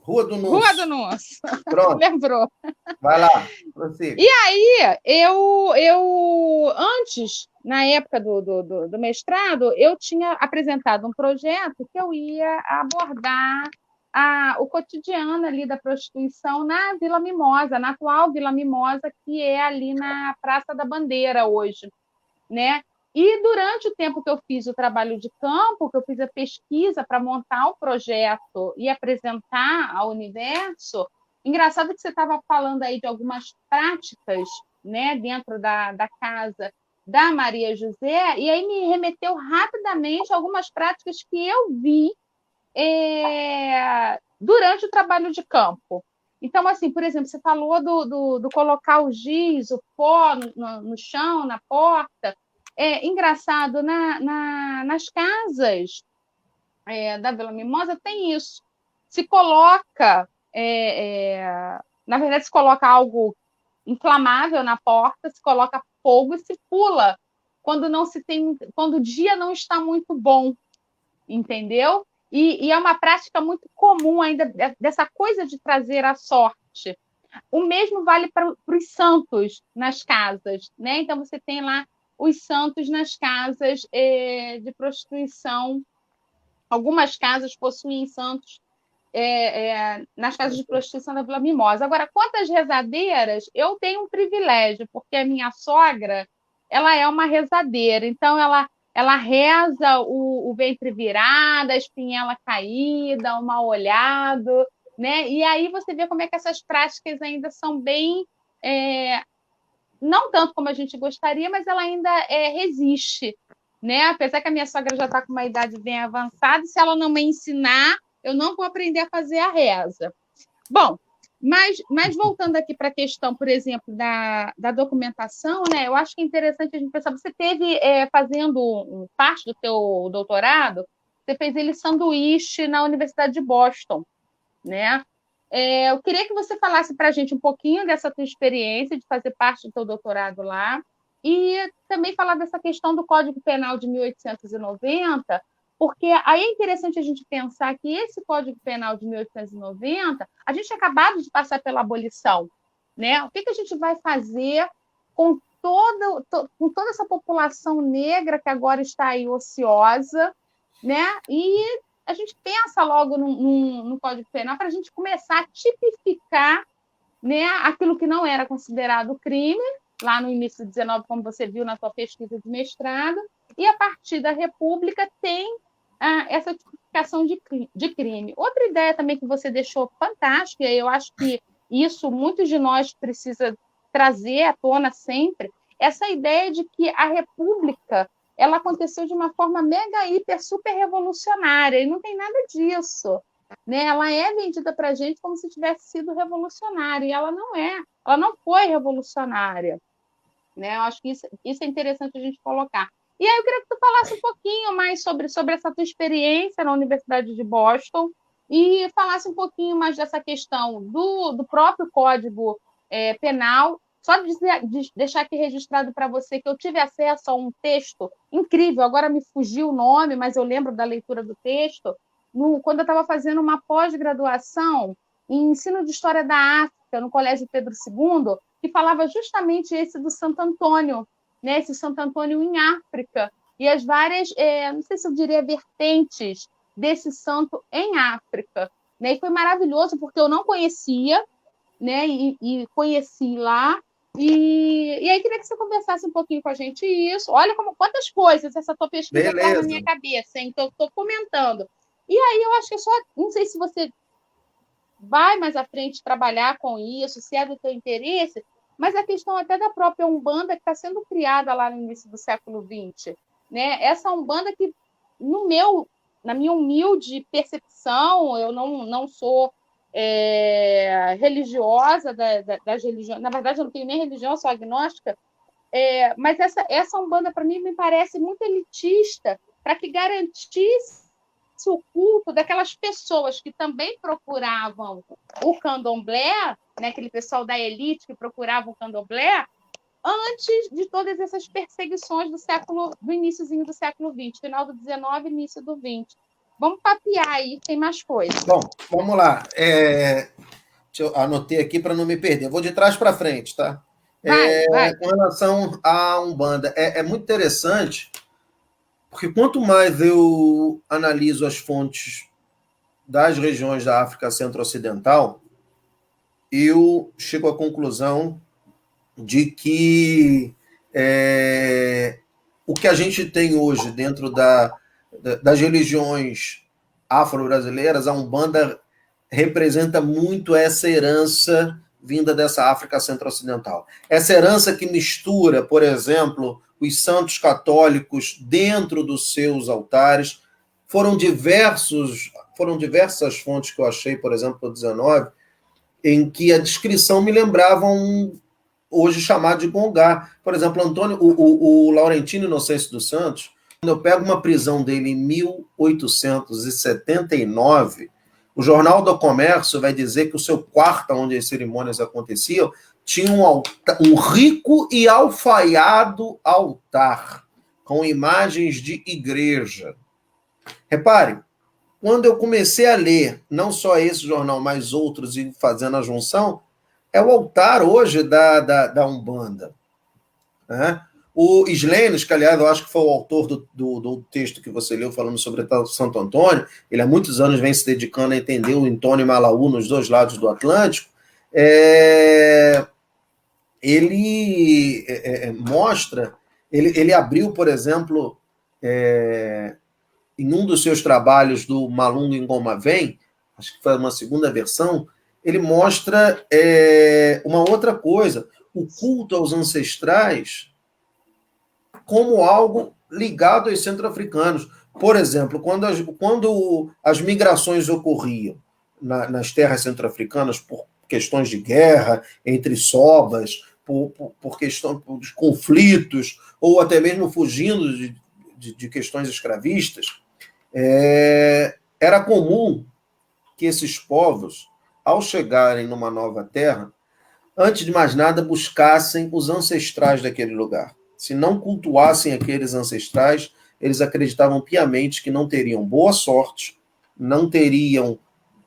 Rua do Núncio. Rua do Núncio. Pronto. Lembrou. Vai lá, prossiga. E aí, eu antes, na época do mestrado, eu tinha apresentado um projeto que eu ia abordar o cotidiano ali da prostituição na Vila Mimosa, na atual Vila Mimosa, que é ali na Praça da Bandeira hoje, né? E durante o tempo que eu fiz o trabalho de campo, que eu fiz a pesquisa para montar o projeto e apresentar ao universo, engraçado que você estava falando aí de algumas práticas, né, dentro da casa da Maria José, e aí me remeteu rapidamente a algumas práticas que eu vi durante o trabalho de campo. Então, assim, por exemplo, você falou do colocar o giz, o pó no chão, na porta. É engraçado, nas casas da Vila Mimosa tem isso. Se coloca, na verdade, se coloca algo inflamável na porta, se coloca fogo e se pula quando o dia não está muito bom, entendeu? E é uma prática muito comum ainda dessa coisa de trazer a sorte. O mesmo vale para os santos nas casas, né? Então você tem lá os santos nas casas de prostituição. Algumas casas possuem santos nas casas de prostituição da Vila Mimosa. Agora, quanto às rezadeiras, eu tenho um privilégio, porque a minha sogra ela é uma rezadeira, então ela reza o ventre virado, a espinhela caída, o mal olhado, né? E aí você vê como é que essas práticas ainda são bem... não tanto como a gente gostaria, mas ela ainda resiste, né? Apesar que a minha sogra já está com uma idade bem avançada, e se ela não me ensinar, eu não vou aprender a fazer a reza. Bom, mas voltando aqui para a questão, por exemplo, da documentação, né? Eu acho que é interessante a gente pensar, você teve fazendo parte do teu doutorado, você fez ele sanduíche na Universidade de Boston, né? Eu queria que você falasse para a gente um pouquinho dessa tua experiência de fazer parte do teu doutorado lá e também falar dessa questão do Código Penal de 1890, porque aí é interessante a gente pensar que esse Código Penal de 1890, a gente tinha acabado de passar pela abolição, né? O que a gente vai fazer com toda essa população negra que agora está aí ociosa, né? E a gente pensa logo no Código Penal para a gente começar a tipificar, né, aquilo que não era considerado crime, lá no início do 19, como você viu na sua pesquisa de mestrado, e a partir da República tem essa tipificação de crime. Outra ideia também que você deixou fantástica, e eu acho que isso muitos de nós precisa trazer à tona sempre, essa ideia de que a República ela aconteceu de uma forma mega, hiper, super revolucionária, e não tem nada disso, né? Ela é vendida para a gente como se tivesse sido revolucionária, e ela não é, ela não foi revolucionária, né? Eu acho que isso é interessante a gente colocar. E aí eu queria que tu falasse um pouquinho mais sobre essa tua experiência na Universidade de Boston e falasse um pouquinho mais dessa questão do próprio Código Penal. Só deixar aqui registrado para você que eu tive acesso a um texto incrível, agora me fugiu o nome, mas eu lembro da leitura do texto, quando eu estava fazendo uma pós-graduação em ensino de História da África, no Colégio Pedro II, que falava justamente esse do Santo Antônio, né? Esse Santo Antônio em África, e as várias, não sei se eu diria vertentes desse santo em África. Né? E foi maravilhoso, porque eu não conhecia, né? E conheci lá. E aí queria que você conversasse um pouquinho com a gente isso. Olha quantas coisas essa tua pesquisa traz na minha cabeça, hein? Estou comentando. E aí eu acho que não sei se você vai mais à frente trabalhar com isso, se é do teu interesse, mas a questão até da própria Umbanda que está sendo criada lá no início do século XX. Né? Essa Umbanda que, na minha humilde percepção, eu não sou religiosa das religiões. Na verdade, eu não tenho nem religião, sou agnóstica. Mas essa Umbanda, para mim, me parece muito elitista para que garantisse o culto daquelas pessoas que também procuravam o candomblé, né, aquele pessoal da elite que procurava o candomblé, antes de todas essas perseguições do iniciozinho do século XX, final do XIX e início do XX. Vamos papear aí, tem mais coisa. Bom, vamos lá. Eu anotei aqui para não me perder. Eu vou de trás para frente, tá? Vai. Com relação à Umbanda, é muito interessante, porque quanto mais eu analiso as fontes das regiões da África Centro-Ocidental, eu chego à conclusão de que o que a gente tem hoje dentro das religiões afro-brasileiras, a Umbanda representa muito essa herança vinda dessa África Centro-Ocidental. Essa herança que mistura, por exemplo, os santos católicos dentro dos seus altares. Foram diversas fontes que eu achei, por exemplo, no 19, em que a descrição me lembrava hoje chamado de Gongá. Por exemplo, o Laurentino Inocêncio dos Santos, quando eu pego uma prisão dele em 1879, o Jornal do Comércio vai dizer que o seu quarto, onde as cerimônias aconteciam, tinha um rico e alfaiado altar, com imagens de igreja. Repare, quando eu comecei a ler, não só esse jornal, mas outros, e fazendo a junção, é o altar hoje da Umbanda. Né? O Islenes, que aliás eu acho que foi o autor do texto que você leu falando sobre Santo Antônio, ele há muitos anos vem se dedicando a entender o Antônio e Malaú nos dois lados do Atlântico, ele mostra, ele abriu, por exemplo, em um dos seus trabalhos do Malunga Ngoma Vem, acho que foi uma segunda versão, ele mostra uma outra coisa, o culto aos ancestrais como algo ligado aos centro-africanos. Por exemplo, quando as migrações ocorriam nas terras centro-africanas por questões de guerra entre sobas, por questão de conflitos, ou até mesmo fugindo de questões escravistas, era comum que esses povos, ao chegarem numa nova terra, antes de mais nada, buscassem os ancestrais daquele lugar. Se não cultuassem aqueles ancestrais, eles acreditavam piamente que não teriam boa sorte, não teriam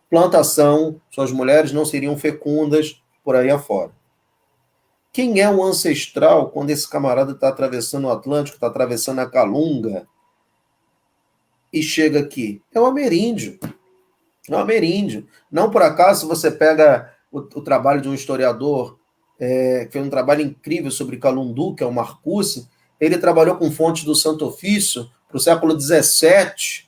plantação, suas mulheres não seriam fecundas, por aí afora. Quem é o ancestral quando esse camarada está atravessando o Atlântico, está atravessando a Calunga e chega aqui? É o ameríndio. É o ameríndio. Não por acaso, se você pega o trabalho de um historiador que fez um trabalho incrível sobre Calundu, que é o Marcucci, ele trabalhou com fontes do Santo Ofício para o século XVII,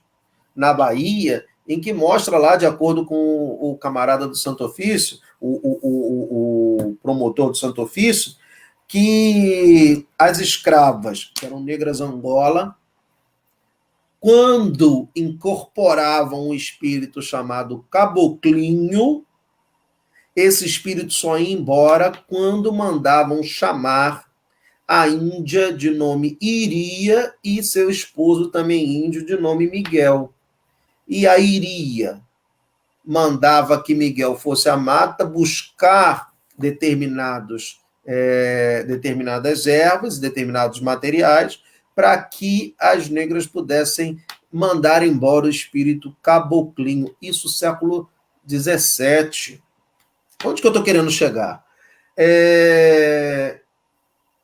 na Bahia, em que mostra lá, de acordo com o camarada do Santo Ofício, o promotor do Santo Ofício, que as escravas, que eram negras Angola, quando incorporavam um espírito chamado caboclinho, esse espírito só ia embora quando mandavam chamar a índia de nome Iria e seu esposo também índio de nome Miguel. E a Iria mandava que Miguel fosse à mata buscar determinadas ervas, determinados materiais, para que as negras pudessem mandar embora o espírito caboclinho. Isso século XVII. Onde que eu estou querendo chegar?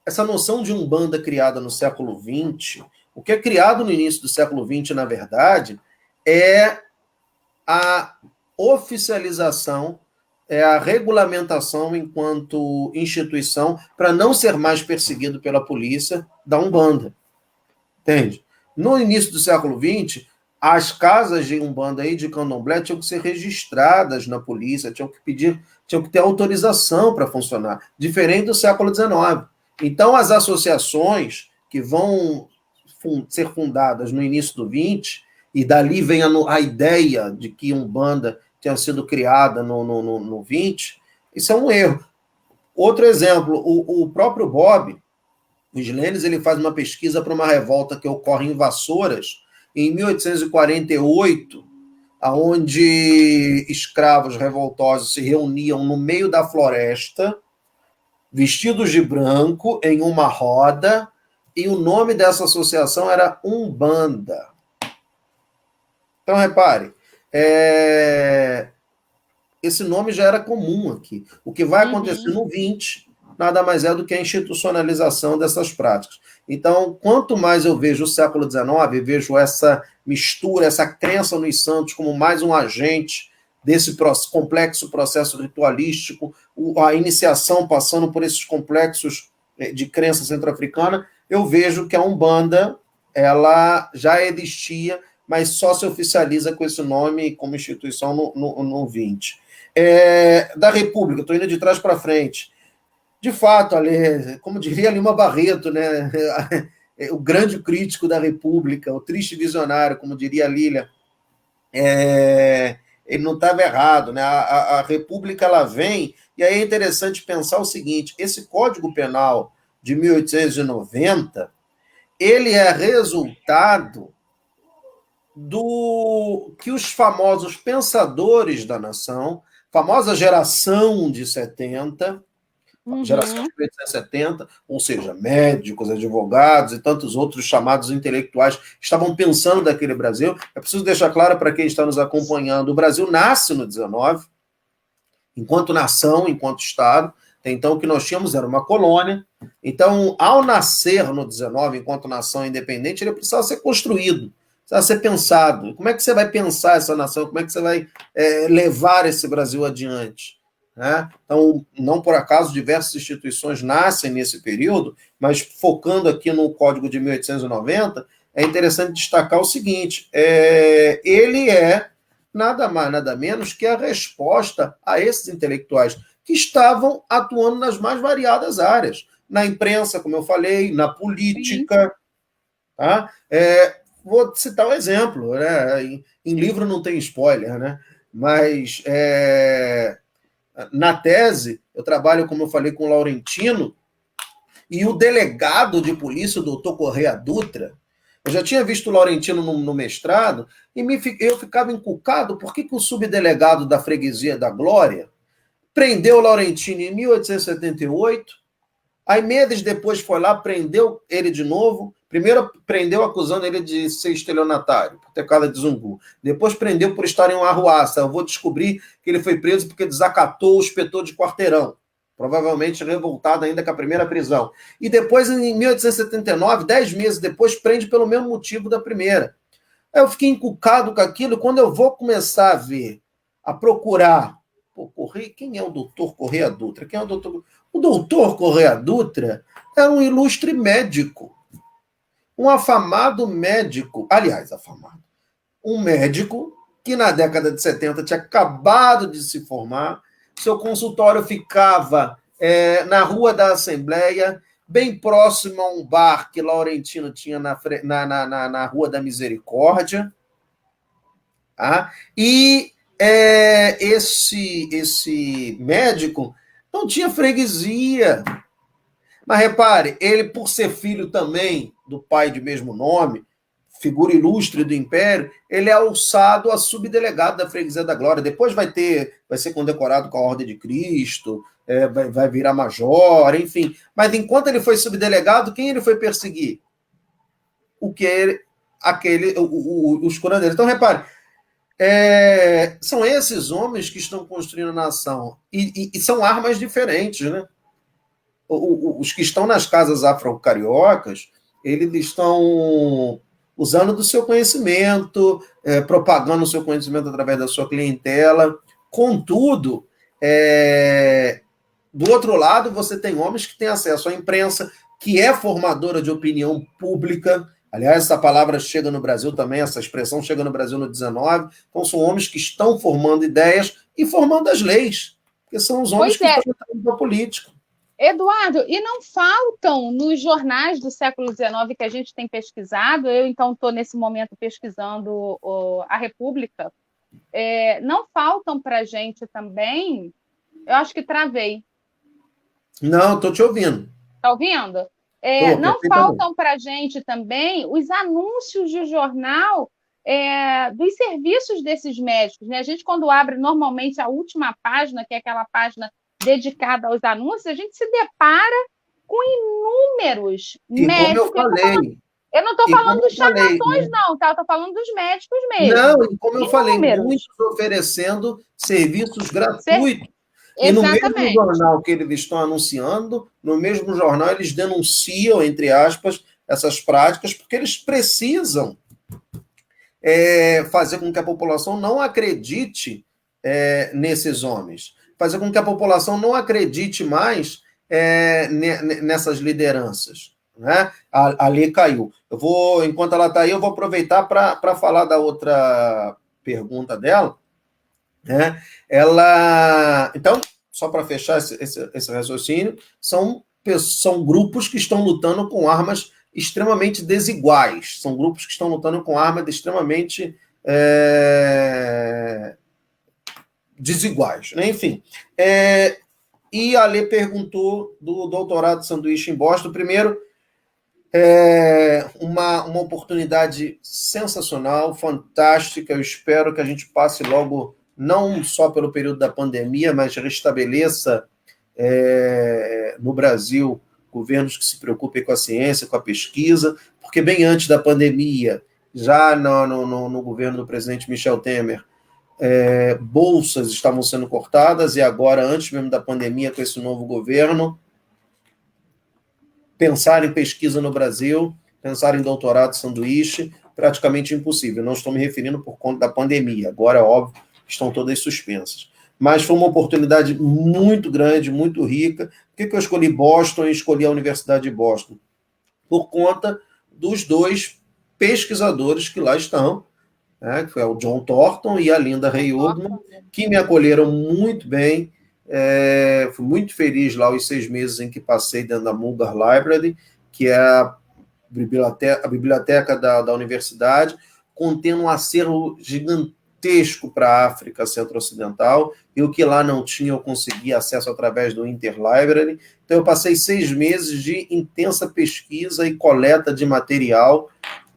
Essa noção de Umbanda criada no século XX, o que é criado no início do século XX, na verdade, é a oficialização, é a regulamentação enquanto instituição para não ser mais perseguido pela polícia da Umbanda. Entende? No início do século XX, as casas de Umbanda e de Candomblé tinham que ser registradas na polícia, tinham que ter autorização para funcionar, diferente do século XIX. Então, as associações que vão ser fundadas no início do XX, e dali vem a ideia de que Umbanda tenha sido criada no 20, isso é um erro. Outro exemplo, o próprio Bob, o Islenes, ele faz uma pesquisa para uma revolta que ocorre em Vassouras, em 1848, onde escravos revoltosos se reuniam no meio da floresta, vestidos de branco, em uma roda, e o nome dessa associação era Umbanda. Então, repare, esse nome já era comum aqui. O que vai acontecer no 20 nada mais é do que a institucionalização dessas práticas. Então, quanto mais eu vejo o século XIX, vejo essa mistura, essa crença nos santos como mais um agente desse complexo processo ritualístico, a iniciação passando por esses complexos de crença centro-africana, eu vejo que a Umbanda ela já existia, mas só se oficializa com esse nome como instituição no 20. Da República, estou indo de trás para frente. De fato, ali, como diria Lima Barreto, né, o grande crítico da República, o triste visionário, como diria Lília, ele não estava errado, né? A República ela vem, e aí é interessante pensar o seguinte: esse Código Penal de 1890, ele é resultado do que os famosos pensadores da nação, famosa geração de 70, geração de 1870, ou seja, médicos, advogados e tantos outros chamados intelectuais estavam pensando daquele Brasil. É preciso deixar claro para quem está nos acompanhando, o Brasil nasce no 19, enquanto nação, enquanto Estado. Então, o que nós tínhamos era uma colônia. Então, ao nascer no 19, enquanto nação independente, ele precisava ser construído, precisava ser pensado. Como é que você vai pensar essa nação? Como é que você vai levar esse Brasil adiante? Né? Então, não por acaso, diversas instituições nascem nesse período, mas focando aqui no Código de 1890, é interessante destacar o seguinte: ele é nada mais, nada menos que a resposta a esses intelectuais que estavam atuando nas mais variadas áreas, na imprensa, como eu falei, na política. Tá? Vou citar um exemplo, né? Em livro não tem spoiler, né? Mas na tese, eu trabalho, como eu falei, com o Laurentino, e o delegado de polícia, o doutor Correia Dutra, eu já tinha visto o Laurentino no mestrado, e eu ficava encucado por que o subdelegado da Freguesia da Glória prendeu o Laurentino em 1878, aí meses depois foi lá, prendeu ele de novo. Primeiro prendeu acusando ele de ser estelionatário, por ter casa de zumbu. Depois prendeu por estar em uma arruaça. Eu vou descobrir que ele foi preso porque desacatou o inspetor de quarteirão, provavelmente revoltado ainda com a primeira prisão. E depois, em 1879, 10 meses depois, prende pelo mesmo motivo da primeira. Aí eu fiquei encucado com aquilo. Quando eu vou começar a ver, a procurar, quem é o doutor Correia Dutra? Quem é o doutor? O doutor Correia Dutra é um ilustre médico, um afamado médico, um médico que na década de 70 tinha acabado de se formar, seu consultório ficava na Rua da Assembleia, bem próximo a um bar que Laurentino tinha na Rua da Misericórdia, tá? E esse médico não tinha freguesia. Mas repare, ele, por ser filho também do pai de mesmo nome, figura ilustre do Império, ele é alçado a subdelegado da Freguesia da Glória. Depois vai ser condecorado com a Ordem de Cristo, vai virar major, enfim. Mas enquanto ele foi subdelegado, quem ele foi perseguir? Os curandeiros. Então, repare, são esses homens que estão construindo a nação. E são armas diferentes, né? Os que estão nas casas afro-cariocas, eles estão usando do seu conhecimento, propagando o seu conhecimento através da sua clientela. Contudo, do outro lado, você tem homens que têm acesso à imprensa, que é formadora de opinião pública. Aliás, essa palavra chega no Brasil também, essa expressão chega no Brasil no 19. Então, são homens que estão formando ideias e formando as leis, porque são os homens que estão entrando na política. Eduardo, e não faltam nos jornais do século XIX que a gente tem pesquisado, eu então estou nesse momento pesquisando a República, não faltam para a gente também, eu acho que travei. Não, estou te ouvindo. Está ouvindo? Não faltam para a gente também os anúncios de jornal dos serviços desses médicos, né? A gente, quando abre normalmente a última página, que é aquela página dedicada aos anúncios, a gente se depara com inúmeros médicos. Como eu falei. Eu não estou falando dos charlatões, né? não, tá? Eu estou falando dos médicos mesmo. Não, e como eu falei, Números. muitos oferecendo serviços gratuitos. E Exatamente. no mesmo jornal que eles estão anunciando, no mesmo jornal eles denunciam, entre aspas, essas práticas, porque eles precisam fazer com que a população não acredite nesses homens, fazer com que a população não acredite mais nessas lideranças. Né? A lei caiu. Enquanto ela está aí, eu vou aproveitar para falar da outra pergunta dela. Né? Então, só para fechar esse raciocínio, são grupos que estão lutando com armas extremamente desiguais, são grupos que estão lutando com armas extremamente desiguais. Né? Enfim, e a Lê perguntou do doutorado de sanduíche em Boston. Primeiro, uma oportunidade sensacional, fantástica. Eu espero que a gente passe logo, não só pelo período da pandemia, mas restabeleça no Brasil governos que se preocupem com a ciência, com a pesquisa, porque bem antes da pandemia, já no governo do presidente Michel Temer, bolsas estavam sendo cortadas, e agora, antes mesmo da pandemia, com esse novo governo, pensar em pesquisa no Brasil, pensar em doutorado sanduíche, praticamente impossível. Não estou me referindo por conta da pandemia. Agora, é óbvio, estão todas suspensas. Mas foi uma oportunidade muito grande, muito rica. Por que eu escolhi Boston e escolhi a Universidade de Boston? Por conta dos dois pesquisadores que lá estão, que foi o John Thornton e a Linda Ray Oldman, que me acolheram muito bem. Fui muito feliz lá os 6 meses em que passei dentro da Mulgar Library, que é a biblioteca da universidade, contendo um acervo gigantesco para a África Centro-Ocidental, e o que lá não tinha eu consegui acesso através do Interlibrary. Então eu passei 6 meses de intensa pesquisa e coleta de material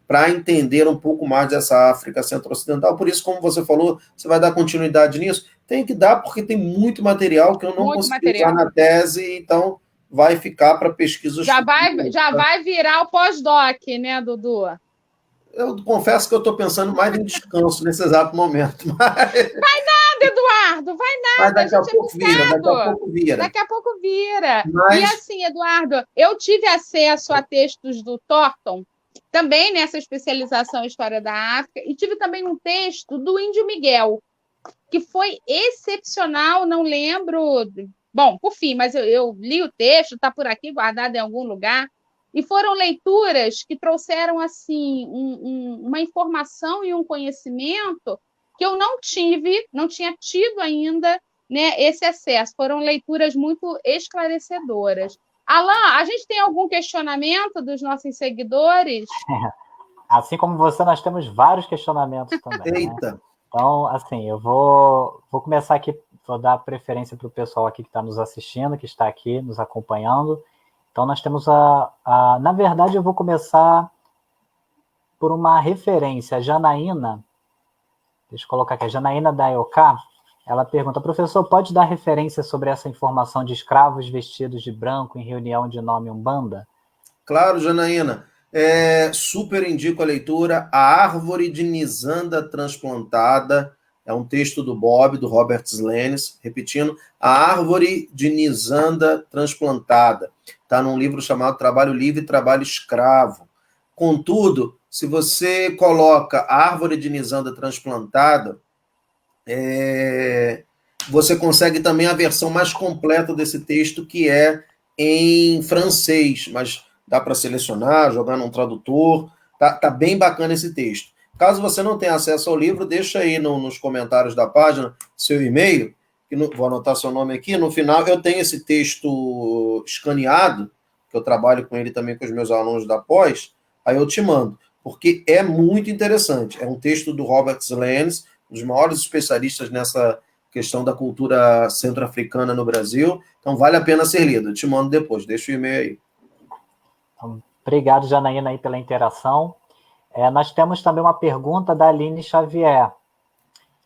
para entender um pouco mais dessa África Centro-Ocidental. Por isso, como você falou, você vai dar continuidade nisso? Tem que dar, porque tem muito material que eu não consegui usar na tese, então vai ficar para pesquisas. Já vai virar o pós-doc, né, Dudu? Eu confesso que eu estou pensando mais em descanso nesse exato momento. Mas... Vai nada, Eduardo, vai nada. Mas daqui a pouco vira. Daqui a pouco vira. Mas... E assim, Eduardo, eu tive acesso a textos do Thornton, também nessa especialização em História da África, e tive também um texto do Índio Miguel, que foi excepcional, não lembro... Bom, por fim, mas eu li o texto, está por aqui guardado em algum lugar, e foram leituras que trouxeram assim uma informação e um conhecimento que eu não tinha tido ainda, né, esse acesso. Foram leituras muito esclarecedoras. Alan, a gente tem algum questionamento dos nossos seguidores? Assim como você, nós temos vários questionamentos também. Eita! Né? Então, assim, eu vou começar aqui, vou dar preferência para o pessoal aqui que está nos assistindo, que está aqui nos acompanhando. Então, nós temos na verdade, eu vou começar por uma referência. A Janaína, deixa eu colocar aqui, a Janaína da EOK, ela pergunta: professor, pode dar referência sobre essa informação de escravos vestidos de branco em reunião de nome Umbanda? Claro, Janaína. Super indico a leitura. A Árvore de Nizanda Transplantada. É um texto do Bob, do Robert Slenes. Repetindo, A Árvore de Nizanda Transplantada. Está num livro chamado Trabalho Livre e Trabalho Escravo. Contudo, se você coloca A Árvore de Nizanda Transplantada, você consegue também a versão mais completa desse texto, que é em francês, mas dá para selecionar, jogar num tradutor. Tá bem bacana esse texto. Caso você não tenha acesso ao livro, deixa aí nos comentários da página seu e-mail, que vou anotar seu nome aqui. No final, eu tenho esse texto escaneado, que eu trabalho com ele também com os meus alunos da pós, aí eu te mando, porque é muito interessante. É um texto do Robert Slenes, um dos maiores especialistas nessa questão da cultura centro-africana no Brasil. Então, vale a pena ser lido. Eu te mando depois, deixa o e-mail aí. Então, obrigado, Janaína, aí pela interação. Nós temos também uma pergunta da Aline Xavier.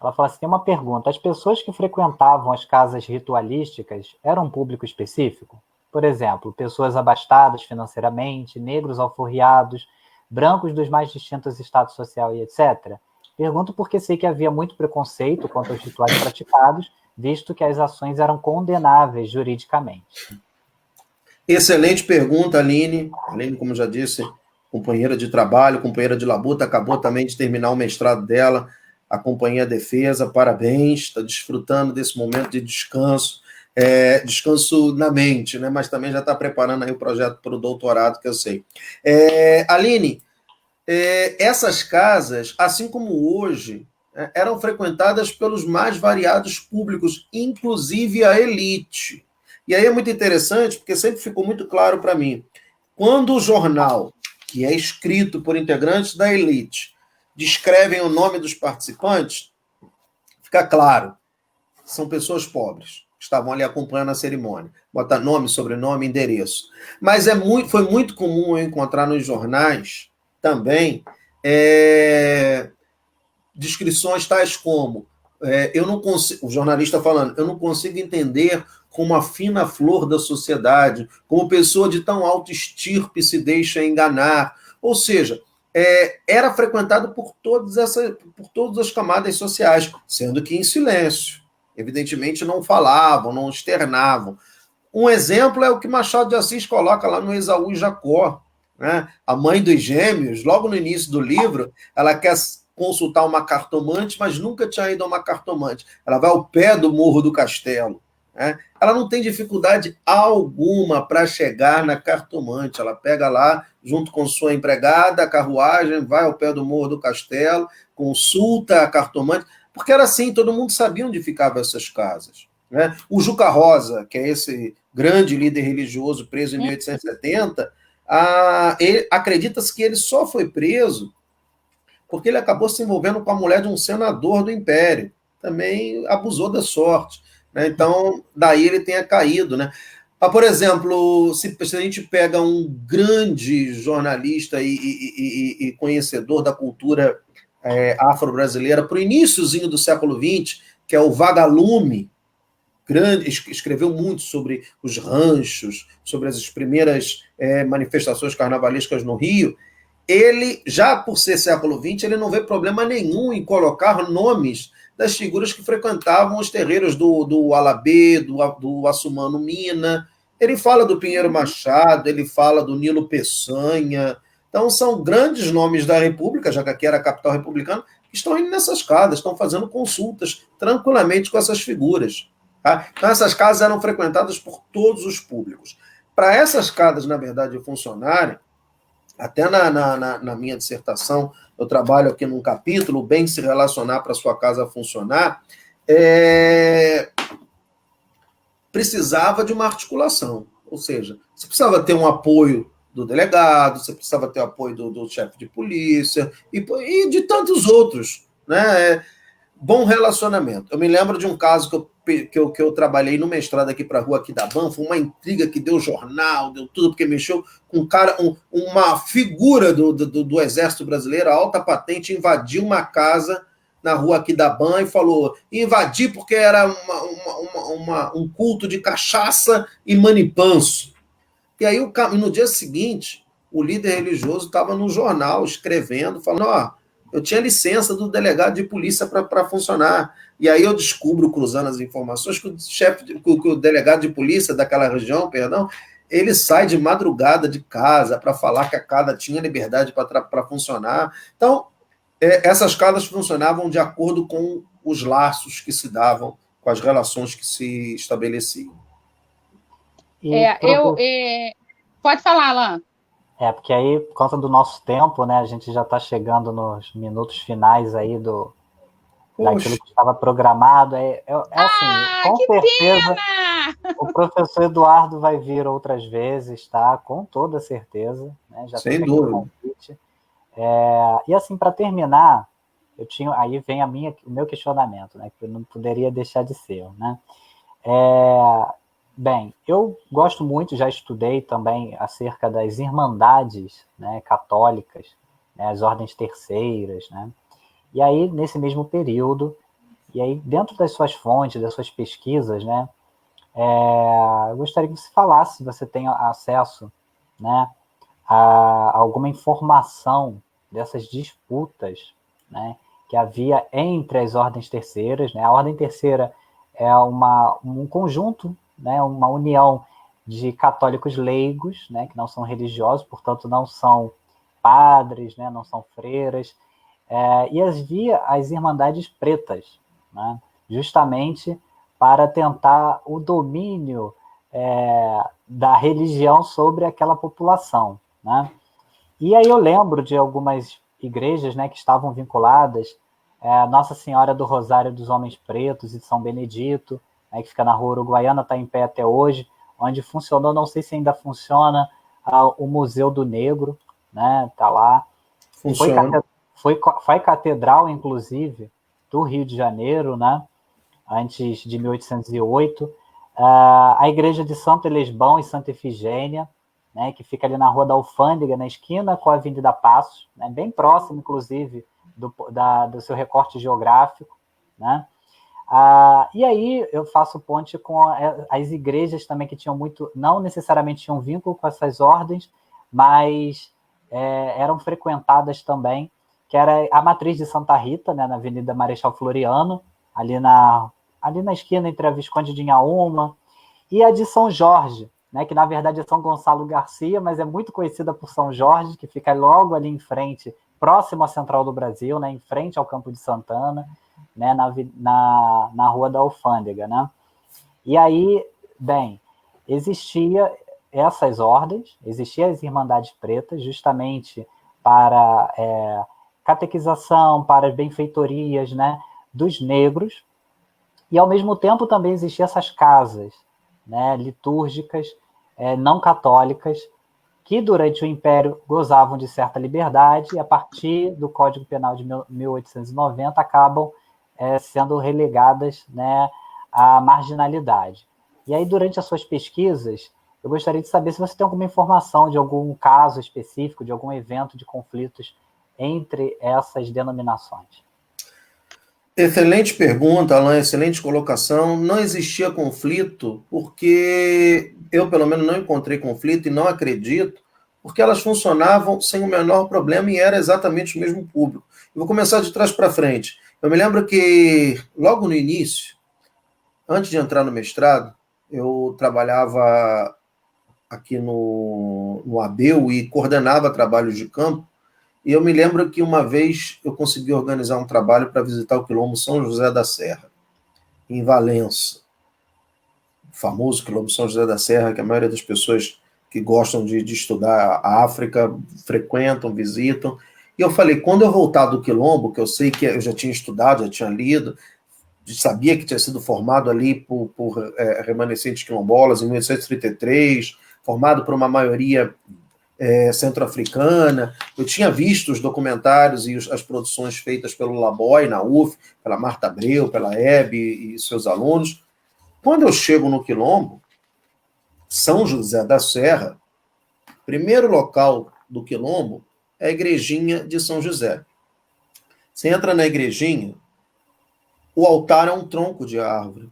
Ela fala assim, tem uma pergunta: as pessoas que frequentavam as casas ritualísticas eram um público específico? Por exemplo, pessoas abastadas financeiramente, negros alforriados, brancos dos mais distintos estados social e etc.? Pergunto porque sei que havia muito preconceito quanto aos rituais praticados, visto que as ações eram condenáveis juridicamente. Excelente pergunta, Aline. Aline, como já disse, companheira de trabalho, companheira de labuta, acabou também de terminar o mestrado dela, a Companhia Defesa, parabéns, está desfrutando desse momento de descanso, descanso na mente, né? Mas também já está preparando aí o projeto para o doutorado, que eu sei. Aline, essas casas, assim como hoje, eram frequentadas pelos mais variados públicos, inclusive a elite. E aí é muito interessante, porque sempre ficou muito claro para mim, quando o jornal, que é escrito por integrantes da elite, descrevem o nome dos participantes, fica claro, são pessoas pobres, que estavam ali acompanhando a cerimônia. Bota nome, sobrenome, endereço. Mas foi muito comum eu encontrar nos jornais também descrições tais como eu não consigo, o jornalista falando, eu não consigo entender como a fina flor da sociedade, como pessoa de tão alta estirpe se deixa enganar. Ou seja, era frequentado por todas as camadas sociais, sendo que em silêncio. Evidentemente não falavam, não externavam. Um exemplo é o que Machado de Assis coloca lá no Esaú e Jacó, né? A mãe dos gêmeos, logo no início do livro, ela quer consultar uma cartomante, mas nunca tinha ido a uma cartomante. Ela vai ao pé do Morro do Castelo, né? Ela não tem dificuldade alguma para chegar na cartomante. Ela pega lá, junto com sua empregada, a carruagem, vai ao pé do Morro do Castelo, consulta a cartomante, porque era assim, todo mundo sabia onde ficavam essas casas, né? O Juca Rosa, que é esse grande líder religioso preso em 1870, acredita-se que ele só foi preso porque ele acabou se envolvendo com a mulher de um senador do Império. Também abusou da sorte, né? Então, daí ele tenha caído, né? Mas, por exemplo, se a gente pega um grande jornalista e conhecedor da cultura afro-brasileira para o iníciozinho do século XX, que é o Vagalume, escreveu muito sobre os ranchos, sobre as primeiras manifestações carnavalescas no Rio. Ele, já por ser século XX, ele não vê problema nenhum em colocar nomes das figuras que frequentavam os terreiros do Alabê, do Assumano Mina. Ele fala do Pinheiro Machado, ele fala do Nilo Peçanha. Então, são grandes nomes da República, já que aqui era a capital republicana, que estão indo nessas casas, estão fazendo consultas tranquilamente com essas figuras. Tá? Então, essas casas eram frequentadas por todos os públicos. Para essas casas, na verdade, funcionarem, até na minha dissertação, eu trabalho aqui num capítulo, o bem se relacionar para a sua casa funcionar, precisava de uma articulação. Ou seja, você precisava ter um apoio do delegado, você precisava ter o apoio do chefe de polícia e de tantos outros, né? Bom relacionamento. Eu me lembro de um caso que eu trabalhei no mestrado aqui para a Rua Aquidaban, foi uma intriga que deu jornal, deu tudo, porque mexeu com um cara, uma figura do Exército Brasileiro, a alta patente, invadiu uma casa na Rua Aquidaban e falou, invadir porque era um culto de cachaça e manipanso. E aí, no dia seguinte, o líder religioso estava no jornal escrevendo, falando, eu tinha licença do delegado de polícia para funcionar. E aí eu descubro, cruzando as informações, que o delegado de polícia daquela região, ele sai de madrugada de casa para falar que a casa tinha liberdade para funcionar. Então, essas casas funcionavam de acordo com os laços que se davam, com as relações que se estabeleciam. Pode falar, Alan. Porque aí, por conta do nosso tempo, né, a gente já está chegando nos minutos finais aí daquilo que estava programado. Assim, com certeza, pena! O professor Eduardo vai vir outras vezes, tá? Com toda certeza. Né? Já sem dúvida. Convite. E assim, para terminar, aí vem o meu questionamento, né, que eu não poderia deixar de ser, né? Bem, eu gosto muito, já estudei também acerca das irmandades, né, católicas, né, as ordens terceiras, né? E aí, nesse mesmo período, e aí dentro das suas fontes, das suas pesquisas, né, eu gostaria que você falasse, se você tem acesso, né, alguma informação dessas disputas, né, que havia entre as ordens terceiras, né? A ordem terceira é um conjunto, né, uma união de católicos leigos, né, que não são religiosos, portanto não são padres, né, não são freiras, e havia as Irmandades Pretas, né, justamente para tentar o domínio da religião sobre aquela população, né? E aí eu lembro de algumas igrejas, né, que estavam vinculadas, Nossa Senhora do Rosário dos Homens Pretos e de São Benedito, né, que fica na Rua Uruguaiana, está em pé até hoje, onde funcionou, não sei se ainda funciona, o Museu do Negro, né, está lá. Funciona. Foi catedral, inclusive, do Rio de Janeiro, né, antes de 1808. A igreja de Santo Elesbão e Santa Efigênia, né, que fica ali na Rua da Alfândega, na esquina com a Avenida Passos, né, bem próximo, inclusive, do seu recorte geográfico, né? E aí eu faço ponte com as igrejas também que tinham não necessariamente tinham vínculo com essas ordens, mas eram frequentadas também, que era a matriz de Santa Rita, né, na Avenida Marechal Floriano, ali na esquina entre a Visconde de Inhaúma, e a de São Jorge, né, que na verdade é São Gonçalo Garcia, mas é muito conhecida por São Jorge, que fica logo ali em frente, próximo à Central do Brasil, né, em frente ao Campo de Santana, né, na Rua da Alfândega, né? E aí, bem, existia essas ordens, existiam as Irmandades Pretas, justamente para catequização, para as benfeitorias, né, dos negros, e ao mesmo tempo também existiam essas casas, né, litúrgicas, não católicas, que durante o Império gozavam de certa liberdade e a partir do Código Penal de 1890 acabam sendo relegadas, né, à marginalidade. E aí, durante as suas pesquisas, eu gostaria de saber se você tem alguma informação de algum caso específico, de algum evento de conflitos entre essas denominações. Excelente pergunta, Alan, excelente colocação. Não existia conflito porque eu, pelo menos, não encontrei conflito e não acredito, porque elas funcionavam sem o menor problema e era exatamente o mesmo público. Eu vou começar de trás para frente. Eu me lembro que, logo no início, antes de entrar no mestrado, eu trabalhava aqui no ABEU e coordenava trabalhos de campo. E eu me lembro que uma vez eu consegui organizar um trabalho para visitar o Quilombo São José da Serra, em Valença. O famoso Quilombo São José da Serra, que a maioria das pessoas que gostam de estudar a África frequentam, visitam. E eu falei, quando eu voltar do Quilombo, que eu sei que eu já tinha estudado, já tinha lido, sabia que tinha sido formado ali por remanescentes quilombolas em 1833, formado por uma maioria centro-africana. Eu tinha visto os documentários e as produções feitas pelo Laboy na UF, pela Marta Abreu, pela Hebe e seus alunos. Quando eu chego no Quilombo, São José da Serra, primeiro local do Quilombo é a igrejinha de São José. Você entra na igrejinha, o altar é um tronco de árvore.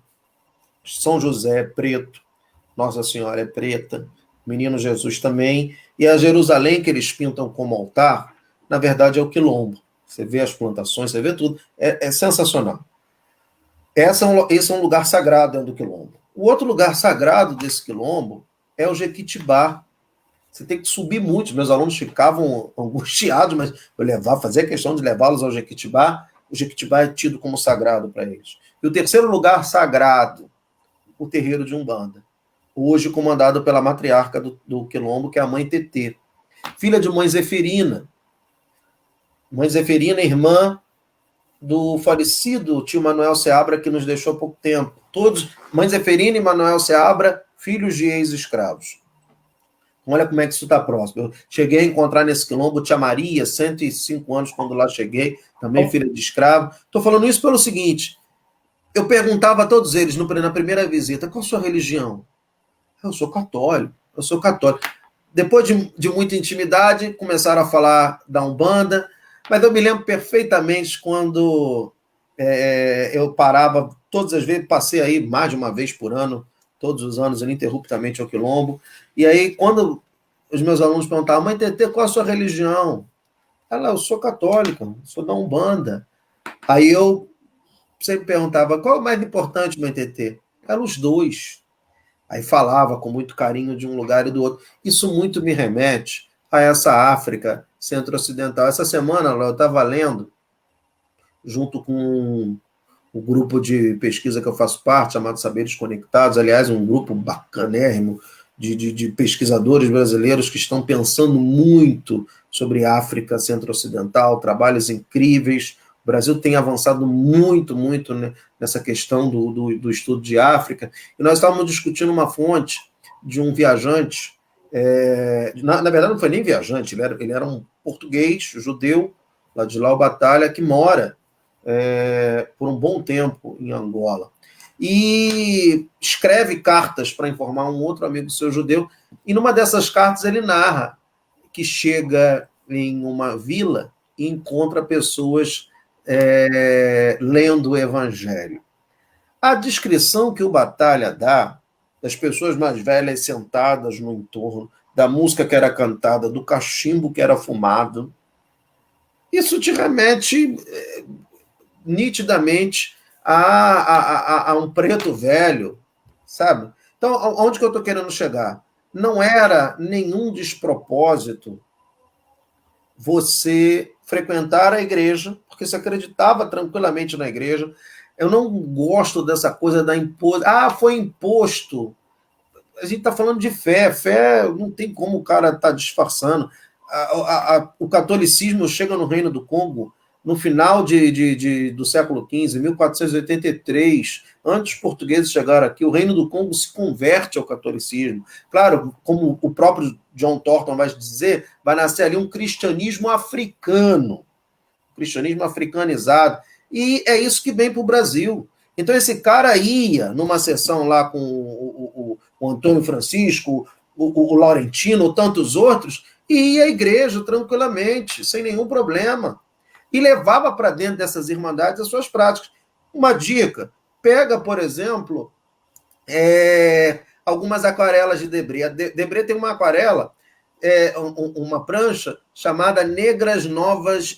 São José é preto, Nossa Senhora é preta, Menino Jesus também, e a Jerusalém que eles pintam como altar, na verdade é o Quilombo. Você vê as plantações, você vê tudo, é sensacional. Esse é um lugar sagrado dentro do Quilombo. O outro lugar sagrado desse Quilombo é o Jequitibá. Você tem que subir muito, meus alunos ficavam angustiados, mas eu fazia questão de levá-los ao Jequitibá. O Jequitibá é tido como sagrado para eles. E o terceiro lugar sagrado, o terreiro de Umbanda, hoje comandado pela matriarca do Quilombo, que é a mãe Tetê, filha de mãe Zeferina. Mãe Zeferina, irmã do falecido tio Manuel Seabra, que nos deixou há pouco tempo. Todos, mãe Zeferina e Manuel Seabra, filhos de ex-escravos. Olha como é que isso está próximo. Eu cheguei a encontrar nesse Quilombo tia Maria, 105 anos quando lá cheguei, também filha de escravo. Estou falando isso pelo seguinte, eu perguntava a todos eles na primeira visita, qual a sua religião? Eu sou católico. Depois de muita intimidade, começaram a falar da Umbanda, mas eu me lembro perfeitamente quando eu parava, todas as vezes, passei aí mais de uma vez por ano, todos os anos, ininterruptamente ao Quilombo, e aí quando os meus alunos perguntavam, mãe Tetê, qual a sua religião? Ela, eu sou católica, sou da Umbanda. Aí eu sempre perguntava, qual é o mais importante, mãe Tetê? Eram os dois. Aí falava com muito carinho de um lugar e do outro. Isso muito me remete a essa África centro-ocidental. Essa semana eu estava lendo, junto com o grupo de pesquisa que eu faço parte, chamado Saberes Conectados, aliás, um grupo bacanérrimo de pesquisadores brasileiros que estão pensando muito sobre África centro-ocidental, trabalhos incríveis. O Brasil tem avançado muito, muito, né, nessa questão do estudo de África. E nós estávamos discutindo uma fonte de um viajante, na verdade não foi nem viajante, ele era um português, judeu, lá de Lau Batalha, que mora por um bom tempo em Angola. E escreve cartas para informar um outro amigo seu judeu, e numa dessas cartas ele narra que chega em uma vila e encontra pessoas lendo o Evangelho. A descrição que o Batalha dá das pessoas mais velhas sentadas no entorno, da música que era cantada, do cachimbo que era fumado, isso te remete nitidamente a um preto velho, sabe? Então, onde que eu estou querendo chegar? Não era nenhum despropósito você frequentar a igreja, porque você acreditava tranquilamente na igreja. Eu não gosto dessa coisa da imposição. Ah, foi imposto. A gente está falando de fé. Fé não tem como o cara estar disfarçando. O catolicismo chega no Reino do Congo no final do século XV, 1483, antes dos portugueses chegarem aqui, o Reino do Congo se converte ao catolicismo. Claro, como o próprio John Thornton vai dizer, vai nascer ali um cristianismo africano, cristianismo africanizado, e é isso que vem para o Brasil. Então esse cara ia numa sessão lá com o Antônio Francisco, o Laurentino, tantos outros, e ia à igreja tranquilamente, sem nenhum problema. E levava para dentro dessas irmandades as suas práticas. Uma dica, pega, por exemplo, algumas aquarelas de Debré. Debré tem uma aquarela, uma prancha chamada Negras Novas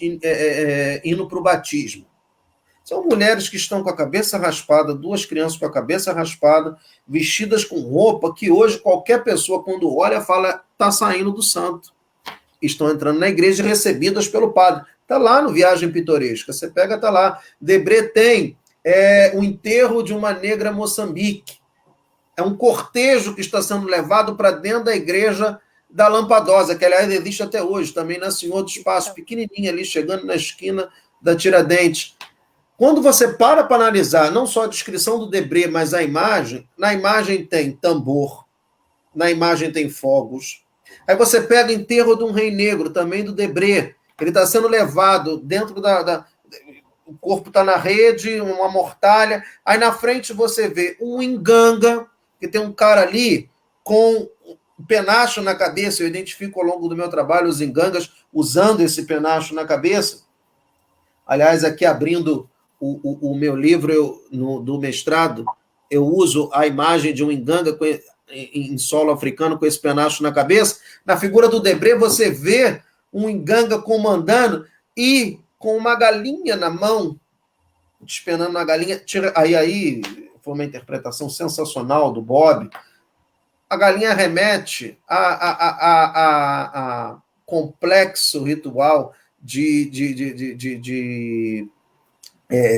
indo para o batismo. São mulheres que estão com a cabeça raspada, duas crianças com a cabeça raspada, vestidas com roupa que hoje qualquer pessoa, quando olha, fala, está saindo do santo. Estão entrando na igreja recebidas pelo padre. Está lá no Viagem Pitoresca. Você pega, está lá. Debré tem o enterro de uma negra Moçambique. É um cortejo que está sendo levado para dentro da igreja da Lampadosa, que, aliás, existe até hoje, também na Senhor do Espaço, pequenininha ali, chegando na esquina da Tiradentes. Quando você para analisar não só a descrição do Debré, mas a imagem, na imagem tem tambor, na imagem tem fogos. Aí você pega o enterro de um rei negro, também do Debré. Ele está sendo levado dentro o corpo está na rede, uma mortalha. Aí na frente você vê um inganga, que tem um cara ali com um penacho na cabeça. Eu identifico ao longo do meu trabalho os ingangas usando esse penacho na cabeça. Aliás, aqui abrindo o meu livro do mestrado, eu uso a imagem de um inganga em solo africano com esse penacho na cabeça. Na figura do Debré você vê um inganga comandando e com uma galinha na mão, despenando a galinha. Aí foi uma interpretação sensacional do Bob. A galinha remete a complexo ritual de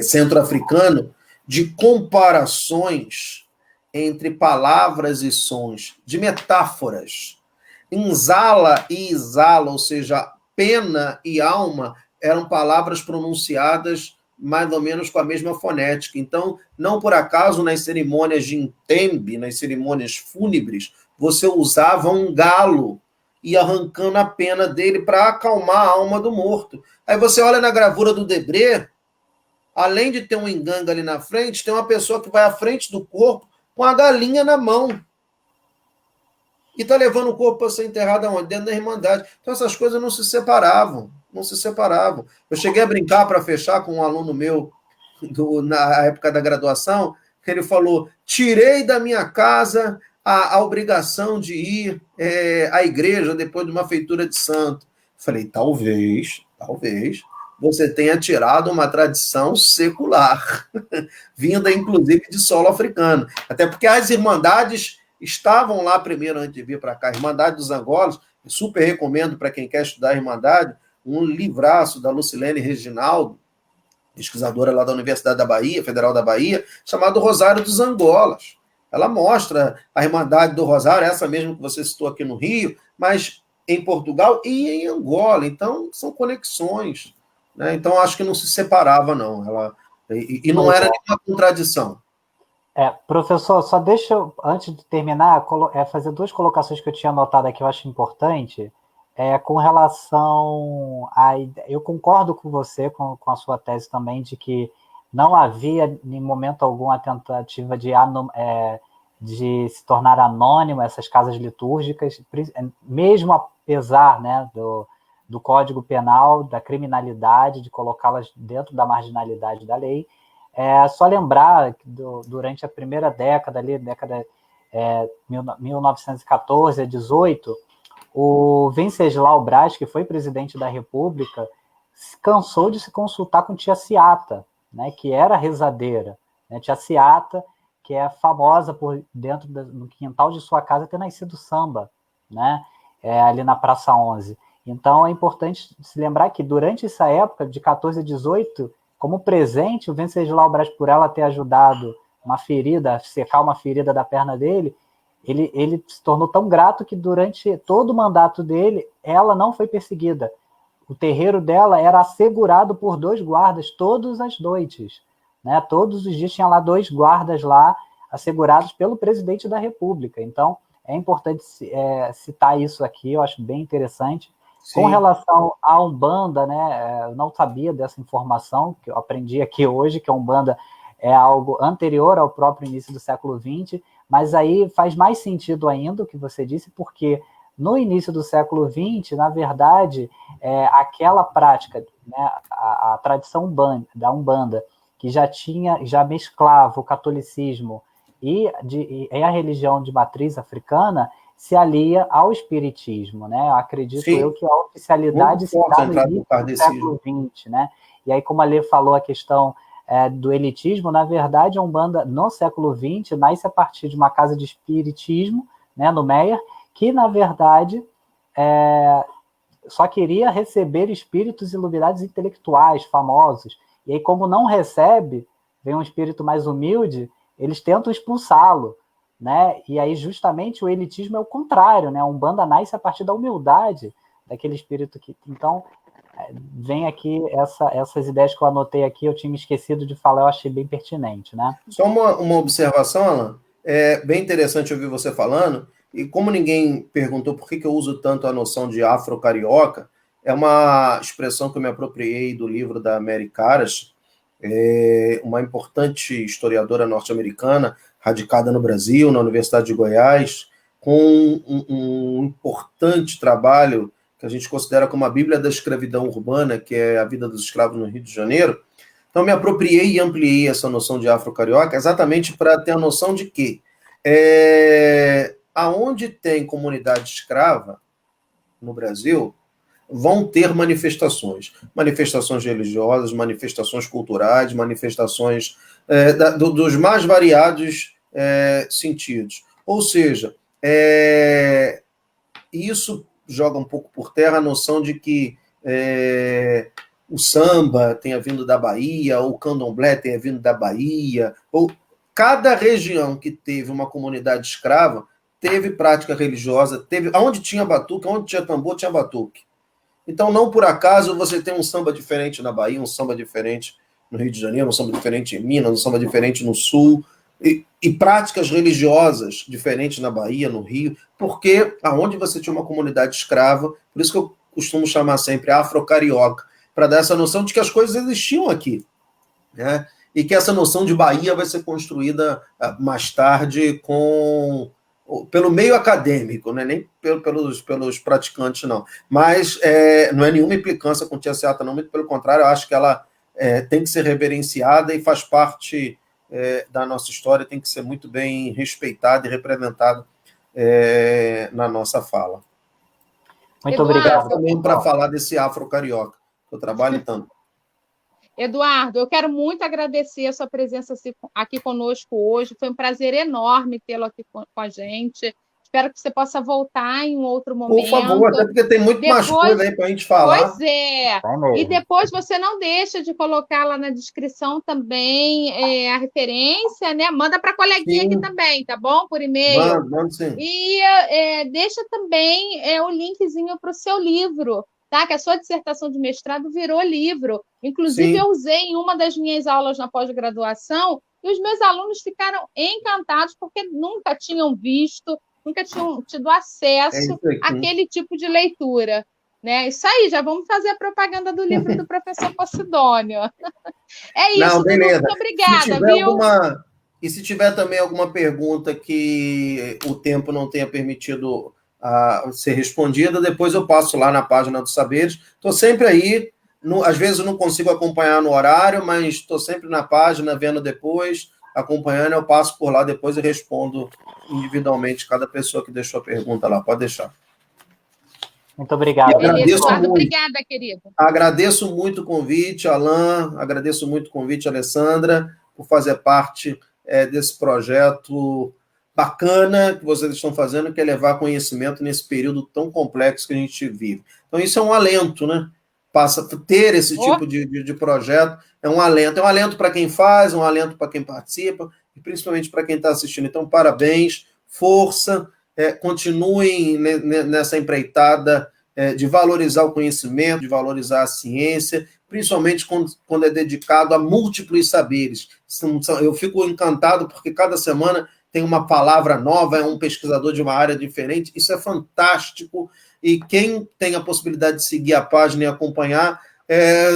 centro-africano de comparações entre palavras e sons, de metáforas. Inzala e Isala, ou seja, pena e alma, eram palavras pronunciadas mais ou menos com a mesma fonética. Então, não por acaso, nas cerimônias de entembe, nas cerimônias fúnebres, você usava um galo e arrancando a pena dele para acalmar a alma do morto. Aí você olha na gravura do Debré, além de ter um inganga ali na frente, tem uma pessoa que vai à frente do corpo com a galinha na mão. E está levando o corpo para ser enterrado aonde? Dentro da Irmandade. Então essas coisas não se separavam. Não se separavam. Eu cheguei a brincar para fechar com um aluno meu na época da graduação, que ele falou, tirei da minha casa a obrigação de ir à igreja depois de uma feitura de santo. Falei, talvez você tenha tirado uma tradição secular, vinda inclusive de solo africano. Até porque as irmandades estavam lá primeiro antes de vir para cá. A Irmandade dos Angolas, super recomendo para quem quer estudar a Irmandade, um livraço da Lucilene Reginaldo, pesquisadora lá da Universidade da Bahia, Federal da Bahia, chamado Rosário dos Angolas. Ela mostra a Irmandade do Rosário, essa mesmo que você citou aqui no Rio, mas em Portugal e em Angola. Então, são conexões. Né? Então, acho que não se separava, não. E não era nenhuma contradição. Professor, só deixa eu, antes de terminar, fazer duas colocações que eu tinha anotado aqui, eu acho importante, com relação a... Eu concordo com você, com a sua tese também, de que não havia, em momento algum, a tentativa de se tornar anônimo essas casas litúrgicas, mesmo apesar, né, do Código Penal, da criminalidade, de colocá-las dentro da marginalidade da lei. Só lembrar que durante a primeira década, 1914 a 18, o Venceslau Braz, que foi presidente da República, se cansou de se consultar com tia Ciata, né, que era rezadeira. Né, tia Ciata, que é famosa por dentro no quintal de sua casa ter nascido samba, né, ali na Praça 11. Então, é importante se lembrar que durante essa época, de 14 a 18, como presente, o Venceslau Braz, por ela ter ajudado a secar uma ferida da perna dele, ele se tornou tão grato que durante todo o mandato dele, ela não foi perseguida. O terreiro dela era assegurado por 2 guardas todas as noites. Né? Todos os dias tinha lá 2 guardas lá, assegurados pelo presidente da República. Então, é importante citar isso aqui, eu acho bem interessante. Sim. Com relação à Umbanda, né, eu não sabia dessa informação, que eu aprendi aqui hoje, que a Umbanda é algo anterior ao próprio início do século XX, mas aí faz mais sentido ainda o que você disse, porque no início do século XX, na verdade, aquela prática, né, a tradição da Umbanda, que já mesclava o catolicismo e a religião de matriz africana, se alia ao espiritismo, né? Eu acredito eu que a oficialidade se dá no início do século XX, né? E aí, como a Lê falou, a questão do elitismo, na verdade, a Umbanda, no século XX, nasce a partir de uma casa de espiritismo, né, no Meyer, que, na verdade, só queria receber espíritos iluminados intelectuais, famosos. E aí, como não recebe, vem um espírito mais humilde, eles tentam expulsá-lo. Né? E aí, justamente, o elitismo é o contrário, né? A Umbanda nasce a partir da humildade daquele espírito que... Então, vem aqui essas ideias que eu anotei aqui, eu tinha me esquecido de falar, eu achei bem pertinente, né? Só uma observação, Alan, é bem interessante ouvir você falando, e como ninguém perguntou por que eu uso tanto a noção de afro-carioca, é uma expressão que eu me apropriei do livro da Mary Caras, uma importante historiadora norte-americana, radicada no Brasil, na Universidade de Goiás, com um importante trabalho que a gente considera como a Bíblia da Escravidão Urbana, que é a vida dos escravos no Rio de Janeiro. Então, me apropriei e ampliei essa noção de afro-carioca exatamente para ter a noção de que aonde tem comunidade escrava no Brasil, vão ter manifestações religiosas, manifestações culturais, manifestações dos mais variados sentidos. Ou seja, isso joga um pouco por terra a noção de que o samba tenha vindo da Bahia, ou o candomblé tenha vindo da Bahia, ou cada região que teve uma comunidade escrava teve prática religiosa, onde tinha batuque, onde tinha tambor, tinha batuque. Então, não por acaso você tem um samba diferente na Bahia, um samba diferente no Rio de Janeiro, um samba diferente em Minas, um samba diferente no Sul, e práticas religiosas diferentes na Bahia, no Rio, porque aonde você tinha uma comunidade escrava, por isso que eu costumo chamar sempre afro-carioca, para dar essa noção de que as coisas existiam aqui, né? E que essa noção de Bahia vai ser construída mais tarde pelo meio acadêmico, né? Nem pelos praticantes, não. Mas não é nenhuma implicância com tia Ciata, não, muito pelo contrário, eu acho que ela tem que ser reverenciada e faz parte da nossa história, tem que ser muito bem respeitada e representada na nossa fala. Muito obrigado. Também para falar desse afro-carioca, que eu trabalho tanto. Eduardo, eu quero muito agradecer a sua presença aqui conosco hoje. Foi um prazer enorme tê-lo aqui com a gente. Espero que você possa voltar em um outro momento. Por favor, até porque tem muito mais coisa aí para a gente falar. Pois é. E depois você não deixa de colocar lá na descrição também a referência, né? Manda para a coleguinha aqui também, tá bom? Por e-mail. Manda sim. E deixa também o linkzinho para o seu livro, tá? Que a sua dissertação de mestrado virou livro. Inclusive, eu usei em uma das minhas aulas na pós-graduação e os meus alunos ficaram encantados porque nunca tinham visto, nunca tinham tido acesso àquele tipo de leitura. Né? Isso aí, já vamos fazer a propaganda do livro do professor Posidônio. É isso, Dudu, muito obrigada, viu? E se tiver também alguma pergunta que o tempo não tenha permitido ser respondida, depois eu passo lá na página dos saberes. Estou sempre aí, às vezes eu não consigo acompanhar no horário, mas estou sempre na página, vendo depois, acompanhando, eu passo por lá depois e respondo individualmente cada pessoa que deixou a pergunta lá. Pode deixar. Muito obrigado. Obrigada, querido. Agradeço muito o convite, Alain, agradeço muito o convite, Alessandra, por fazer parte desse projeto bacana que vocês estão fazendo, que é levar conhecimento nesse período tão complexo que a gente vive. Então, isso é um alento, né? Ter esse tipo de projeto é um alento para quem faz, um alento para quem participa, e principalmente para quem está assistindo. Então, parabéns, força, continuem nessa empreitada de valorizar o conhecimento, de valorizar a ciência, principalmente quando é dedicado a múltiplos saberes. Eu fico encantado porque cada semana tem uma palavra nova, é um pesquisador de uma área diferente, isso é fantástico, e quem tem a possibilidade de seguir a página e acompanhar,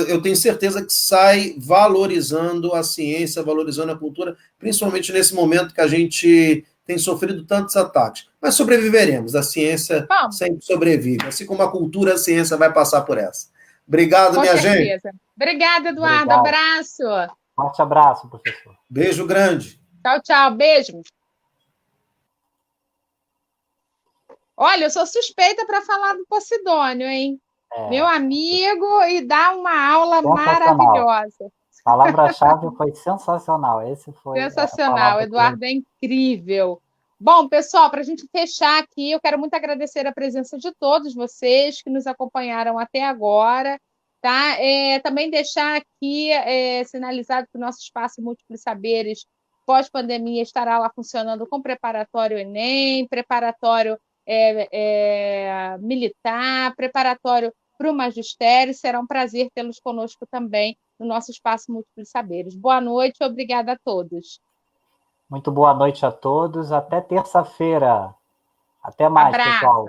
eu tenho certeza que sai valorizando a ciência, valorizando a cultura, principalmente nesse momento que a gente tem sofrido tantos ataques. Mas sobreviveremos, a ciência sempre sobrevive. Assim como a cultura, a ciência vai passar por essa. Obrigado, minha gente. Obrigada, Eduardo. Abraço. Forte abraço, professor. Beijo grande. Tchau, tchau. Beijo. Olha, eu sou suspeita para falar do Posidônio, hein? Meu amigo, e dá uma aula maravilhosa. A palavra-chave foi sensacional. Esse foi sensacional. Eduardo é incrível. Bom, pessoal, para a gente fechar aqui, eu quero muito agradecer a presença de todos vocês que nos acompanharam até agora. Tá? Também deixar aqui sinalizado que o nosso espaço Múltiplos Saberes pós-pandemia estará lá funcionando com preparatório Enem, preparatório militar, preparatório para o magistério. Será um prazer tê-los conosco também no nosso espaço Múltiplos Saberes. Boa noite, obrigada a todos. Muito boa noite a todos, até terça-feira. Até mais, pessoal.